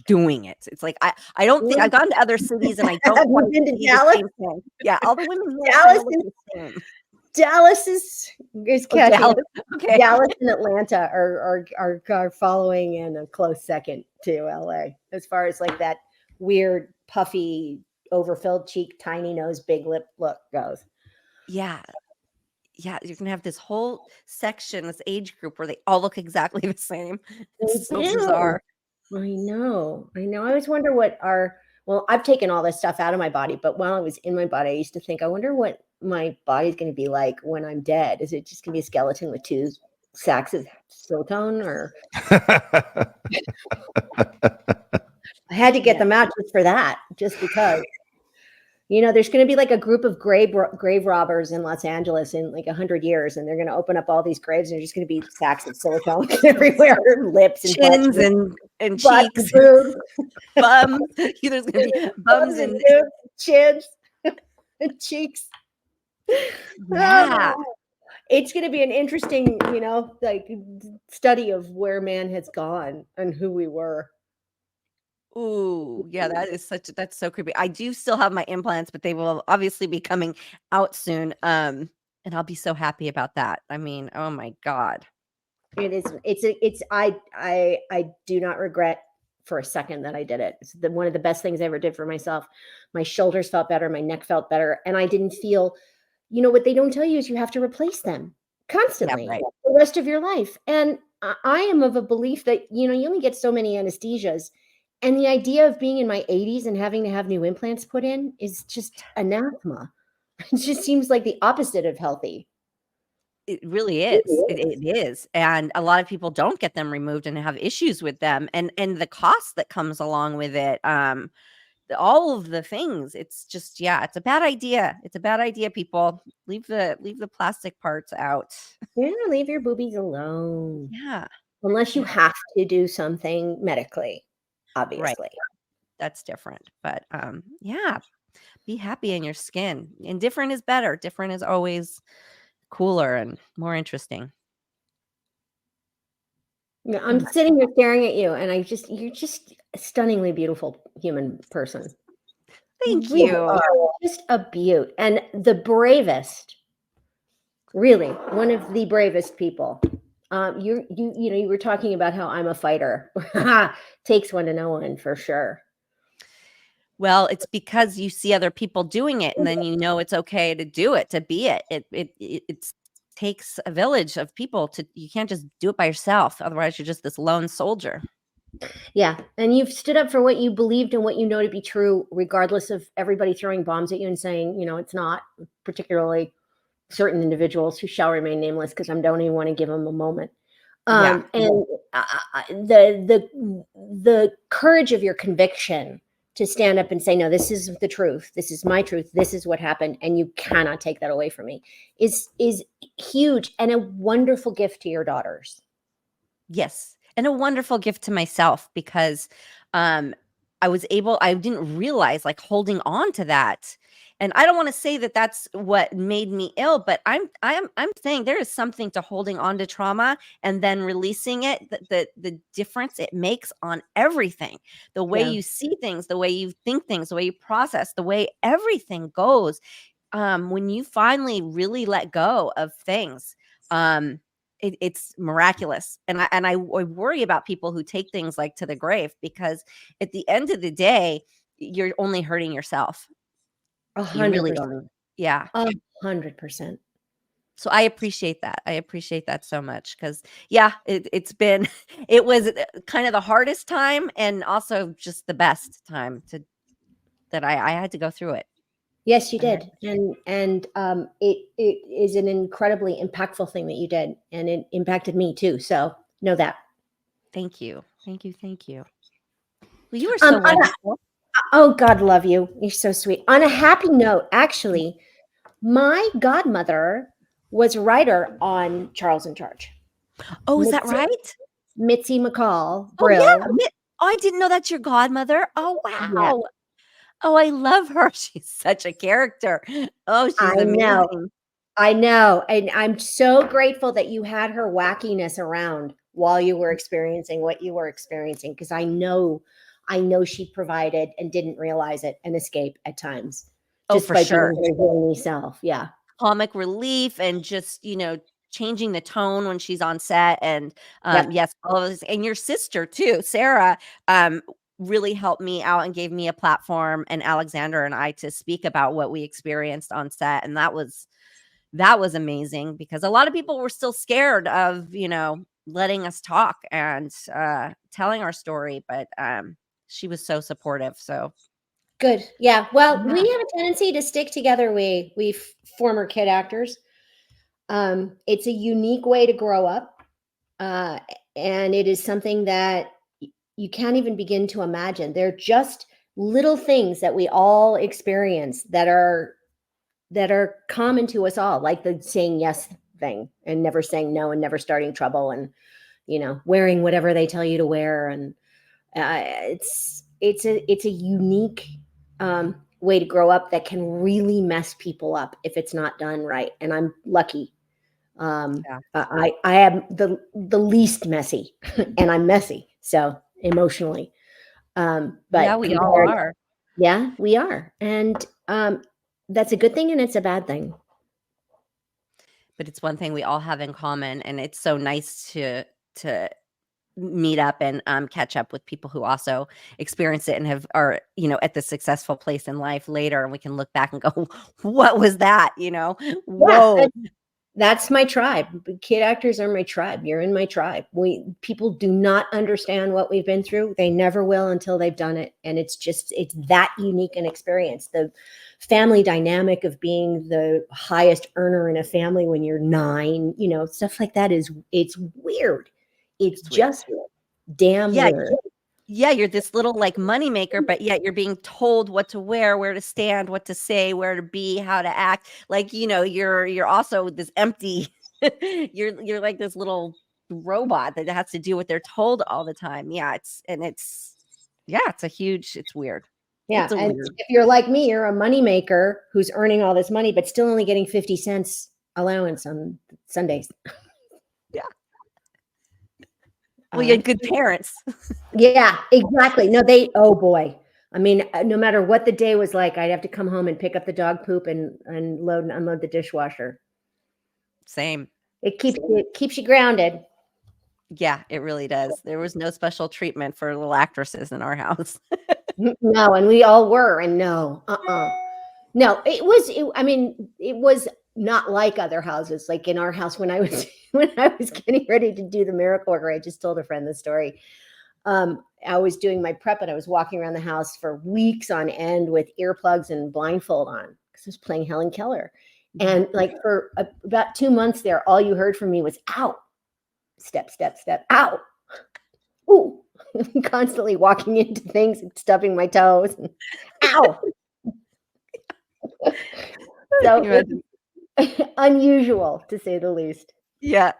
doing it. It's like I don't think I've gone to other cities and I don't Have you quite been to see Dallas? the same thing. Yeah, all the women here Dallas kinda look the same. Dallas is catching Dallas, up. okay. Dallas and Atlanta are following in a close second to LA as far as like that weird, puffy, overfilled cheek, tiny nose, big lip look goes. Yeah. Yeah, you can have this whole section, this age group where they all look exactly the same. It's so bizarre. I know. I always wonder well, I've taken all this stuff out of my body, but while I was in my body, I used to think, I wonder what my body's going to be like when I'm dead. Is it just going to be a skeleton with 2 sacks of silicone? Or I had to get them out just for that, just because. There's going to be like a group of grave robbers in Los Angeles in like 100 years, and they're going to open up all these graves, and there's just going to be sacks of silicone everywhere, lips and Chins and cheeks, boobs, bums. There's gonna be bums and boobs, chins, and cheeks. yeah. It's going to be an interesting, like study of where man has gone and who we were. Ooh, yeah, that's so creepy. I do still have my implants, but they will obviously be coming out soon. And I'll be so happy about that. I mean, oh my God. It is. I do not regret for a second that I did it. It's one of the best things I ever did for myself. My shoulders felt better. My neck felt better. And I didn't feel, what they don't tell you is you have to replace them constantly right. the rest of your life. And I am of a belief that, you only get so many anesthesias. And the idea of being in my 80s and having to have new implants put in is just anathema. It just seems like the opposite of healthy. It really is. It is. And a lot of people don't get them removed and have issues with them, and the cost that comes along with it, all of the things. It's just, yeah, it's a bad idea. It's a bad idea, people. Leave the plastic parts out. Yeah, leave your boobies alone. Yeah. Unless you Yeah. have to do something medically, Right. obviously. That's different. But yeah, be happy in your skin. And different is better. Different is always cooler and more interesting. Yeah, I'm sitting here staring at you, and you're just a stunningly beautiful human person. Thank You you. are just a beaut, and the bravest, really, one of the bravest people. You were talking about how I'm a fighter. Takes one to know one for sure. Well, it's because you see other people doing it, and then you know it's okay to do it, to be it. It takes a village of people to. You can't just do it by yourself. Otherwise, you're just this lone soldier. Yeah, and you've stood up for what you believed and what you know to be true, regardless of everybody throwing bombs at you and saying, it's not, particularly certain individuals who shall remain nameless because I don't even want to give them a moment. Yeah. And the courage of your conviction to stand up and say, no, this is the truth. This is my truth. This is what happened, and you cannot take that away from me. Is huge and a wonderful gift to your daughters. Yes, and a wonderful gift to myself because I didn't realize, like, holding on to that. And I don't want to say that that's what made me ill, but I'm saying there is something to holding on to trauma and then releasing it, the difference it makes on everything. The way Yeah. you see things, the way you think things, the way you process, the way everything goes. When you finally really let go of things, it's miraculous. And I worry about people who take things like to the grave, because at the end of the day, you're only hurting yourself. You really 100%. only, yeah. 100%. So I appreciate that. I appreciate that so much because, yeah, it's been, it was kind of the hardest time and also just the best time that I had to go through it. Yes, you I had did, and it is an incredibly impactful thing that you did, and it impacted me too. So know that. Thank you. Thank you. Thank you. Well, you were so wonderful. Oh, God love you. You're so sweet. On a happy note, actually, my godmother was a writer on Charles in Charge. Oh, is that Mitzi, right? Mitzi McCall Oh, yeah. Brill. Oh, I didn't know that's your godmother. Oh, Yeah, wow. Oh, I love her. She's such a character. Oh, I she's know. amazing. I know. And I'm so grateful that you had her wackiness around while you were experiencing what you were experiencing, because I know she provided, and didn't realize it, an escape at times Oh, just for by sure. being her healing self. Yeah. Comic relief and just, changing the tone when she's on set. And Yep. yes, all of this. And your sister too, Sarah, um, really helped me out and gave me a platform, and Alexander and I, to speak about what we experienced on set. And that was amazing because a lot of people were still scared of, letting us talk and telling our story. But she was so supportive. So Good. Yeah. Well, we yeah. have a tendency to stick together. We former kid actors. It's a unique way to grow up, uh, and it is something that you can't even begin to imagine. They're just little things that we all experience that are common to us all, like the saying yes thing, and never saying no, and never starting trouble, and wearing whatever they tell you to wear. And it's a unique way to grow up that can really mess people up if it's not done right. And I'm lucky. Yeah. I am the least messy, and I'm messy, so emotionally. Yeah, But we all compared, are. yeah, we are, and that's a good thing, and it's a bad thing. But it's one thing we all have in common, and it's so nice to meet up and catch up with people who also experience it and are at the successful place in life later, and we can look back and go, what was that? Yeah, Whoa. That's my tribe. Kid actors are my tribe. You're in my tribe. People do not understand what we've been through. They never will until they've done it. And it's that unique an experience. The family dynamic of being the highest earner in a family when you're 9, stuff like that it's weird. It's just damn Yeah. weird. Yeah, you're this little like moneymaker, but yet you're being told what to wear, where to stand, what to say, where to be, how to act. Like, you're also this empty, you're like this little robot that has to do what they're told all the time. Yeah, it's weird. Yeah. It's a And weird. if you're like me, you're a moneymaker who's earning all this money, but still only getting 50 cents allowance on Sundays. Yeah. Well, you had good parents. Yeah, exactly. No, oh boy. I mean, no matter what the day was like, I'd have to come home and pick up the dog poop and load and unload the dishwasher. Same. It keeps you grounded. Yeah, it really does. There was no special treatment for little actresses in our house. No, and we all were. And no, no, it was not like other houses. Like in our house, when I was getting ready to do the miracle worker, I just told a friend the story. I was doing my prep and I was walking around the house for weeks on end with earplugs and blindfold on because I was playing Helen Keller. And like for about 2 months there, all you heard from me was ow, step, step, step, ow, ooh, constantly walking into things and stubbing my toes. And, ow. So unusual to say the least. Yeah.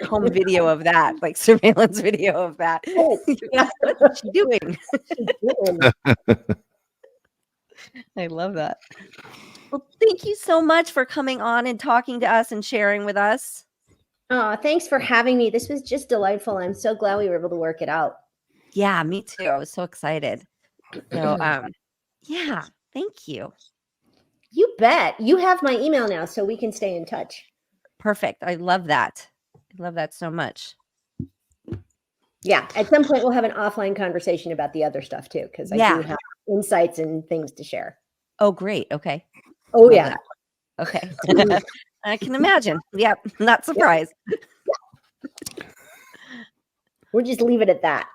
Home video of that, like surveillance video of that. What's she doing? I love that. Well, thank you so much for coming on and talking to us and sharing with us. Thanks for having me. This was just delightful. I'm so glad we were able to work it out. Yeah, me too. I was so excited. So, yeah, thank you. You bet. You have my email now, so we can stay in touch. Perfect. I love that. I love that so much. Yeah, at some point we'll have an offline conversation about the other stuff too, because I do have insights and things to share. Oh, great. Okay. Oh, love yeah. That. Okay. I can imagine. Yep. Not surprised. Yeah. We'll just leave it at that.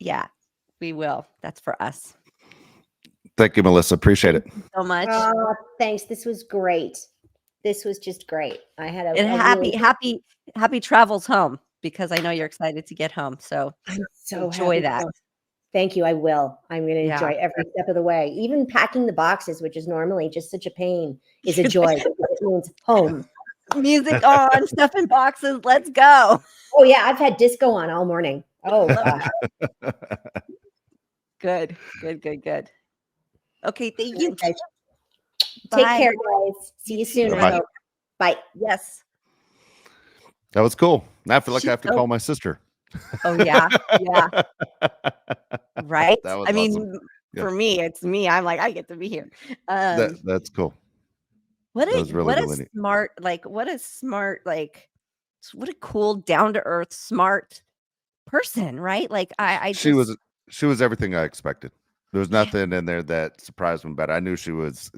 Yeah, we will. That's for us. Thank you, Melissa. Appreciate it. So much. Thanks. This was great. This was just great. I had a happy travels home, because I know you're excited to get home. So I'm so enjoy that. Thank you. I will. I'm going to enjoy every step of the way. Even packing the boxes, which is normally just such a pain, is a joy. It means home. Music on, stuff in boxes. Let's go. Oh yeah, I've had disco on all morning. Oh, Good. Okay, thank you. Take care, guys. See you soon. Bye. Bye. Yes. That was cool. Now I feel like I have to call my sister. Oh yeah. Yeah. Right. That was awesome. For me, it's me. I'm like, I get to be here. That's cool. What a cool, down to earth, smart person, right? Like she was everything I expected. There was nothing in there that surprised me, but I knew she was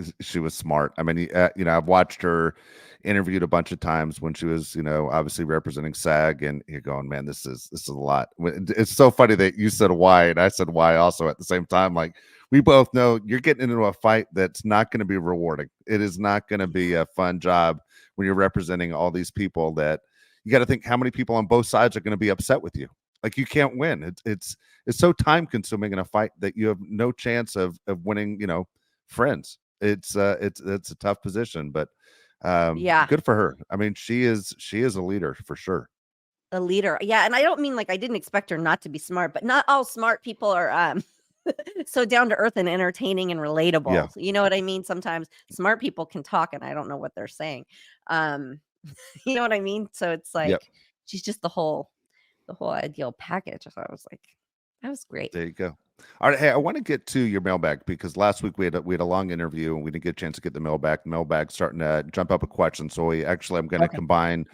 smart. I mean, I've watched her interviewed a bunch of times when she was, obviously representing SAG, and you're going, man, this is a lot. It's so funny that you said why and I said why also at the same time. Like, we both know you're getting into a fight that's not going to be rewarding. It is not going to be a fun job when you're representing all these people that you got to think how many people on both sides are going to be upset with you. Like, you can't win. It's so time consuming in a fight that you have no chance of winning, friends. It's a tough position, but good for her. I mean, she is a leader for sure. A leader. Yeah. And I don't mean like I didn't expect her not to be smart, but not all smart people are so down to earth and entertaining and relatable. Yeah. You know what I mean? Sometimes smart people can talk and I don't know what they're saying. You know what I mean? So it's like she's just the whole ideal package. So I was like, that was great. There you go. All right, hey, I want to get to your mailbag because last week we had a long interview and we didn't get a chance to get the mailbag. Mailbag's starting to jump up with questions, so I'm going to Okay. combine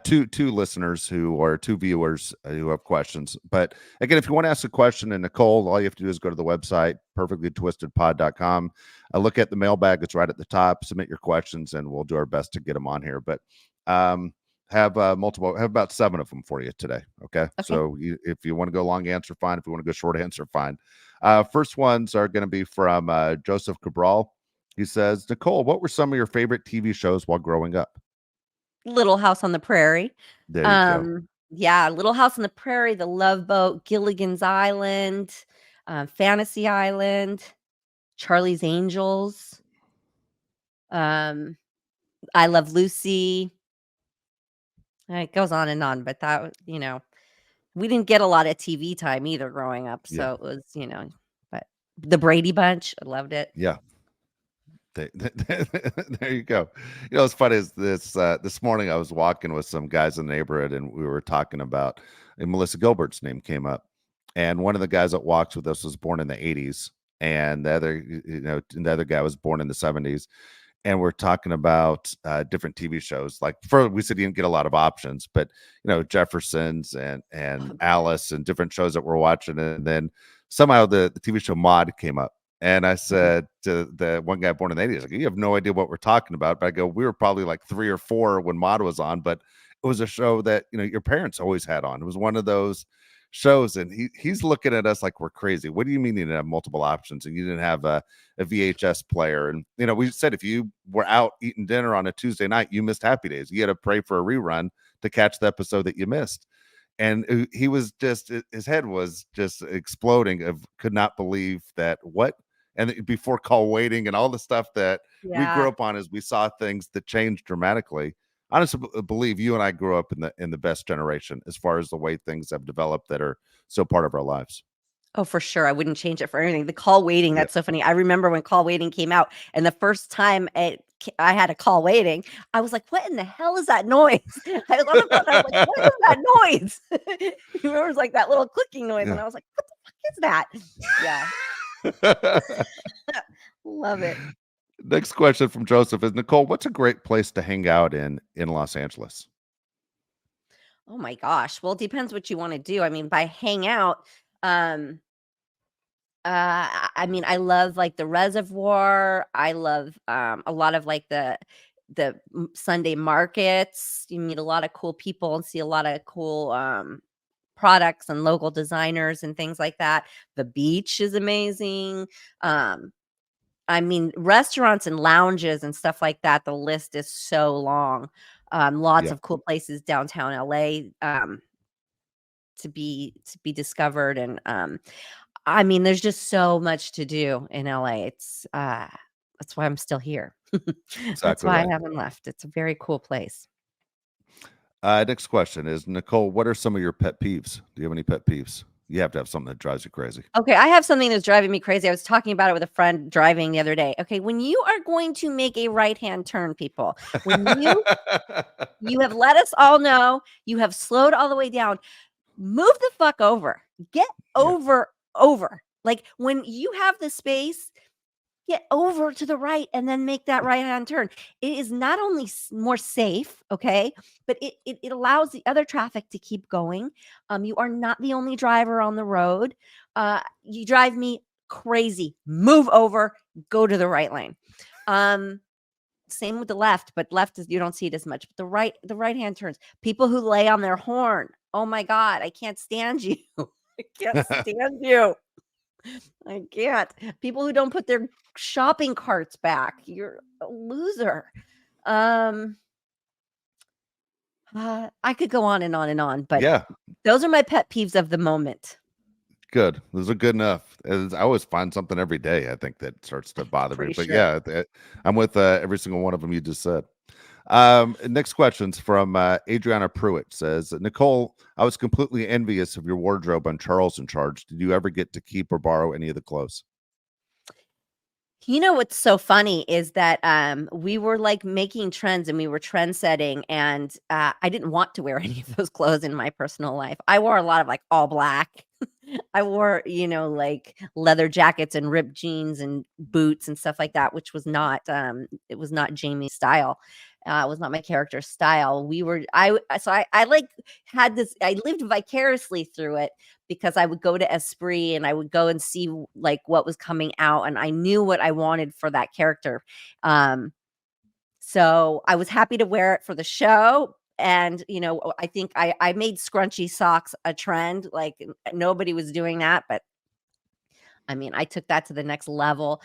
two listeners two viewers who have questions. But again, if you want to ask a question, and Nicole, all you have to do is go to the website perfectlytwistedpod.com. Look at the mailbag; it's right at the top. Submit your questions, and we'll do our best to get them on here. But have about 7 of them for you today. Okay. So if you want to go long answer, fine. If you want to go short answer, fine. First ones are going to be from Joseph Cabral. He says, Nicole, what were some of your favorite TV shows while growing up? Little House on the Prairie. There you go. Yeah, Little House on the Prairie, The Love Boat, Gilligan's Island, Fantasy Island, Charlie's Angels. I Love Lucy. It goes on and on, but that, we didn't get a lot of TV time either growing up. So Yeah. it was, but the Brady Bunch, I loved it. Yeah. There you go. What's funny is this morning I was walking with some guys in the neighborhood and we were talking about, and Melissa Gilbert's name came up, and one of the guys that walks with us was born in the 80s, and the other guy was born in the 70s, and we're talking about different TV shows. Like we said, you didn't get a lot of options, but Jeffersons and Alice and different shows that we're watching, and then somehow the TV show Maude came up. And I said to the one guy born in the 80s, like, you have no idea what we're talking about. But I go, we were probably like 3 or 4 when Maude was on, but it was a show that, your parents always had on. It was one of those shows. And he's looking at us like we're crazy. What do you mean you didn't have multiple options and you didn't have a VHS player? And, we said if you were out eating dinner on a Tuesday night, you missed Happy Days. You had to pray for a rerun to catch the episode that you missed. And he was just, his head was just exploding could not believe that and before call waiting and all the stuff that we grew up on as we saw things that changed dramatically. I honestly believe you and I grew up in the best generation as far as the way things have developed that are so part of our lives. Oh, for sure. I wouldn't change it for anything. The call waiting, that's so funny. I remember when call waiting came out and the first time I had a call waiting, I was like, what in the hell is that noise? I was on the phone. I was like, what is that noise? You remember it was like that little clicking noise. And I was like, what the fuck is that? Yeah. Love it. Next question from Joseph is, Nicole, what's a great place to hang out in Los Angeles? Oh my gosh. Well, it depends what you want to do. I mean, by hang out, I mean, I love like the Reservoir. I love a lot of like the Sunday markets. You meet a lot of cool people and see a lot of cool products and local designers and things like that. The beach is amazing. I mean, restaurants and lounges and stuff like that. The list is so long. Lots of cool places downtown LA to be discovered, and I mean, there's just so much to do in LA. It's that's why I'm still here. That's why I haven't left. It's a very cool place. Next question is, Nicole, what are some of your pet peeves? Do you have any pet peeves? You have to have something that drives you crazy. Okay, I have something that's driving me crazy. I was talking about it with a friend driving the other day. Okay, when you are going to make a right-hand turn, people, when you have let us all know, you have slowed all the way down, move the fuck over. Get over. Like when you have the space, get over to the right and then make that right-hand turn. It is not only more safe, okay, but it allows the other traffic to keep going. You are not the only driver on the road. You drive me crazy. Move over, go to the right lane. Same with the left, but left is, you don't see it as much. But the right-hand turns. People who lay on their horn. Oh my God, I can't stand you. I can't stand you. I can't. People who don't put their shopping carts back. You're a loser. I could go on and on and on, but those are my pet peeves of the moment. Good. Those are good enough. I always find something every day, I think, that starts to bother me. But I'm with every single one of them you just said. Next question's from Adriana Pruitt. Says, Nicole, I was completely envious of your wardrobe on Charles in Charge. Did you ever get to keep or borrow any of the clothes? You know what's so funny is that we were like making trends and we were trend setting, and I didn't want to wear any of those clothes in my personal life. I wore a lot of like all black I wore, like leather jackets and ripped jeans and boots and stuff like that, which was not it was not Jamie's style. It was not my character's style. I like had this I lived vicariously through it because I would go to Esprit and I would go and see like what was coming out and I knew what I wanted for that character. Um so I was happy to wear it for the show. And, I think I made scrunchy socks a trend. Like nobody was doing that. But I mean, I took that to the next level.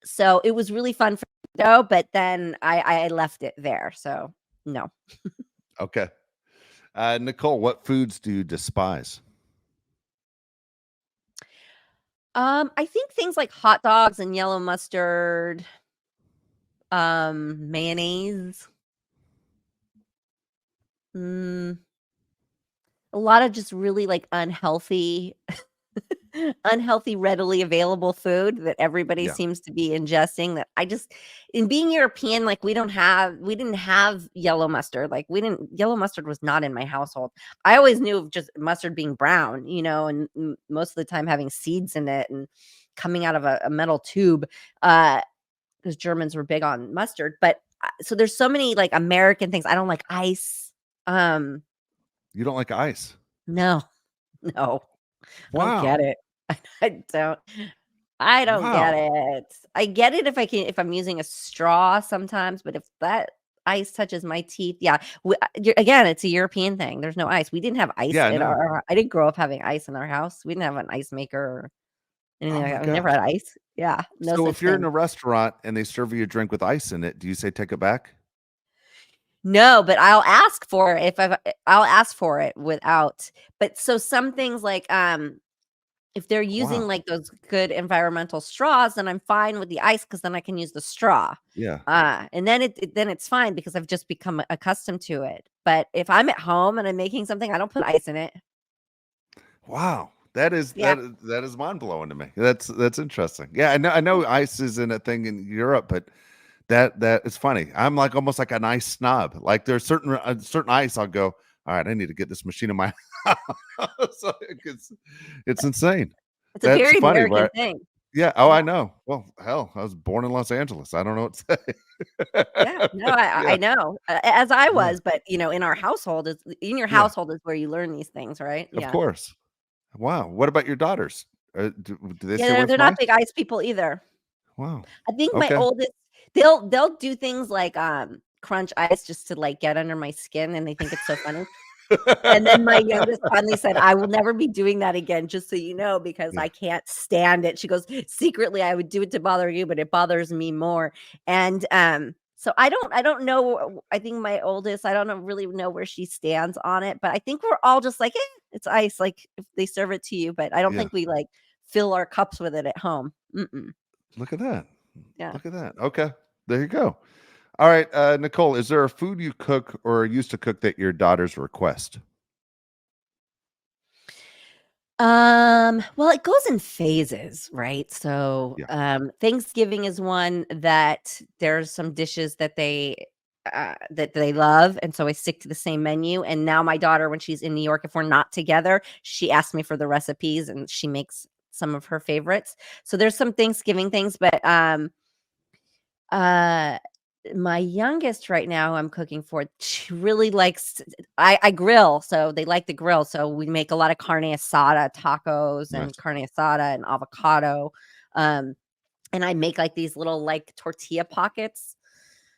So it was really fun for the show, but then I left it there. So no. Okay. Nicole, what foods do you despise? I think things like hot dogs and yellow mustard, mayonnaise. Mm, a lot of just really like unhealthy, readily available food that everybody Yeah. seems to be ingesting that I just in being European, like we didn't have yellow mustard. Like yellow mustard was not in my household. I always knew of just mustard being brown, and most of the time having seeds in it and coming out of a metal tube. Because Germans were big on mustard. But so there's so many like American things. I don't like ice. Um, You don't like ice? no, no. I don't Wow. get it. I don't. I don't get Wow. it. I get it if I'm using a straw sometimes, but if that ice touches my teeth, yeah. Again, it's a European thing. There's no ice. We didn't have ice Yeah, I in know. I didn't grow up having ice in our house. We didn't have an ice maker or anything Oh like my that. We never gosh. had ice. Yeah, no So such if you're in thing. a restaurant and they serve you a drink with ice in it, do you say take it back? No, but I'll ask for it without. But so some things like if they're using, Wow. like, those good environmental straws, then I'm fine with the ice because then I can use the straw. Yeah. And then it's fine because I've just become accustomed to it. But if I'm at home and I'm making something, I don't put ice in it. Wow. That is Yeah. that is mind blowing to me. That's interesting. Yeah, I know ice isn't a thing in Europe, but that is funny. I'm like almost like an ice snob. Like there's certain ice I'll go, all right, I need to get this machine in my house. Like, it's insane. It's a That's very funny, American right? thing. Yeah. Oh, Yeah. I know. Well, hell, I was born in Los Angeles. I don't know what to say. Yeah. No, I Yeah. know, as I Yeah. was, but, in our household is in your Yeah. household is where you learn these things, right? Of Yeah. course. Wow. What about your daughters? Do they Yeah, stay away they're from not ice? big ice people either. Wow. I think my Okay. oldest they'll do things like, crunch ice just to, like, get under my skin, and they think it's so funny. And then my youngest finally said, "I will never be doing that again, just so you know, because Yeah. I can't stand it." She goes, "Secretly, I would do it to bother you, but it bothers me more." And, so I don't know. I think my oldest, I don't know really know where she stands on it, but I think we're all just like, it's ice, like, if they serve it to you, but I don't Yeah. think we, like, fill our cups with it at home. Mm-mm. Look at that. Yeah. Look at that. Okay. There you go. All right, Nicole, is there a food you cook or used to cook that your daughters request? Well, it goes in phases, right? So, Yeah. Thanksgiving is one that there's some dishes that they love, and so I stick to the same menu. And now my daughter, when she's in New York, if we're not together, she asks me for the recipes, and she makes some of her favorites. So there's some Thanksgiving things, but uh, my youngest right now I'm cooking for, she really likes I grill, so they like the grill, so we make a lot of carne asada tacos and Nice. carne asada and avocado, um, and I make, like, these little, like, tortilla pockets,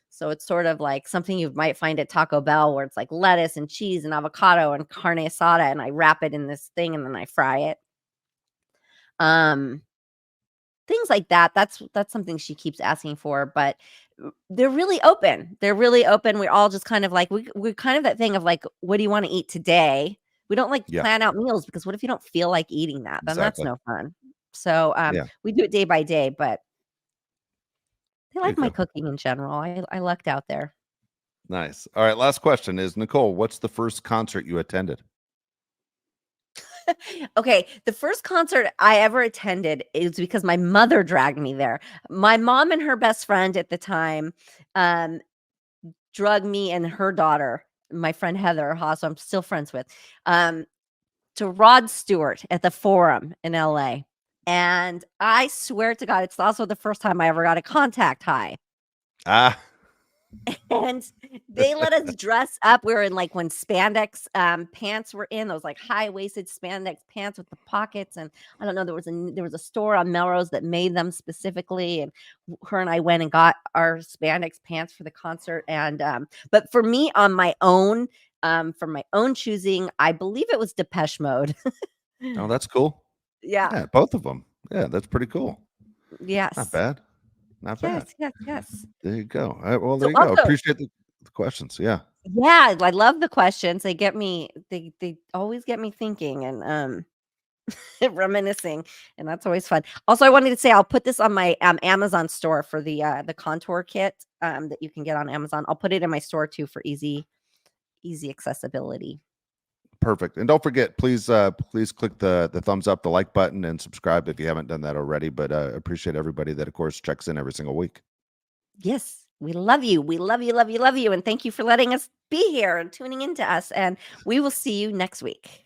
so it's sort of like something you might find at Taco Bell where it's, like, lettuce and cheese and avocado and carne asada, and I wrap it in this thing, and then I fry it. Um Things like that, that's something she keeps asking for, but they're really open. They're really open. We're all just kind of like we're kind of that thing of like, "What do you wanna eat today?" We don't, like, Yeah, plan out meals because what if you don't feel like eating that? Then that's exactly. no fun. So, Yeah, we do it day by day, but they there you like my go. cooking in general. I lucked out there. Nice. All right, last question is Nicole, what's the first concert you attended? Okay, the first concert I ever attended is because my mother dragged me there. My mom and her best friend at the time, um, drug me and her daughter, my friend Heather Haas, who I'm still friends with. Um, to Rod Stewart at the Forum in LA. And I swear to God, it's also the first time I ever got a contact high. Ah, And they let us dress up. We were in like when spandex pants were in, those like high-waisted spandex pants with the pockets. And I don't know, there was a store on Melrose that made them specifically. And her and I went and got our spandex pants for the concert. And but for me on my own, from my own choosing, I believe it was Depeche Mode. oh, that's cool. Yeah. Yeah, both of them. Yeah, that's pretty cool. Yes. Not bad. Not bad. Yes. There you go. All right, well, So there you go. also, Appreciate the questions. Yeah. yeah, I love the questions. They get me, they always get me thinking and reminiscing, and that's always fun. Also, I wanted to say I'll put this on my Amazon store for the contour kit that you can get on Amazon. I'll put it in my store too for easy accessibility. Perfect. And don't forget, please click the thumbs up, the like button, and subscribe if you haven't done that already. But appreciate everybody that, of course, checks in every single week. Yes, we love you. We love you, love you, love you. And thank you for letting us be here and tuning into us. And we will see you next week.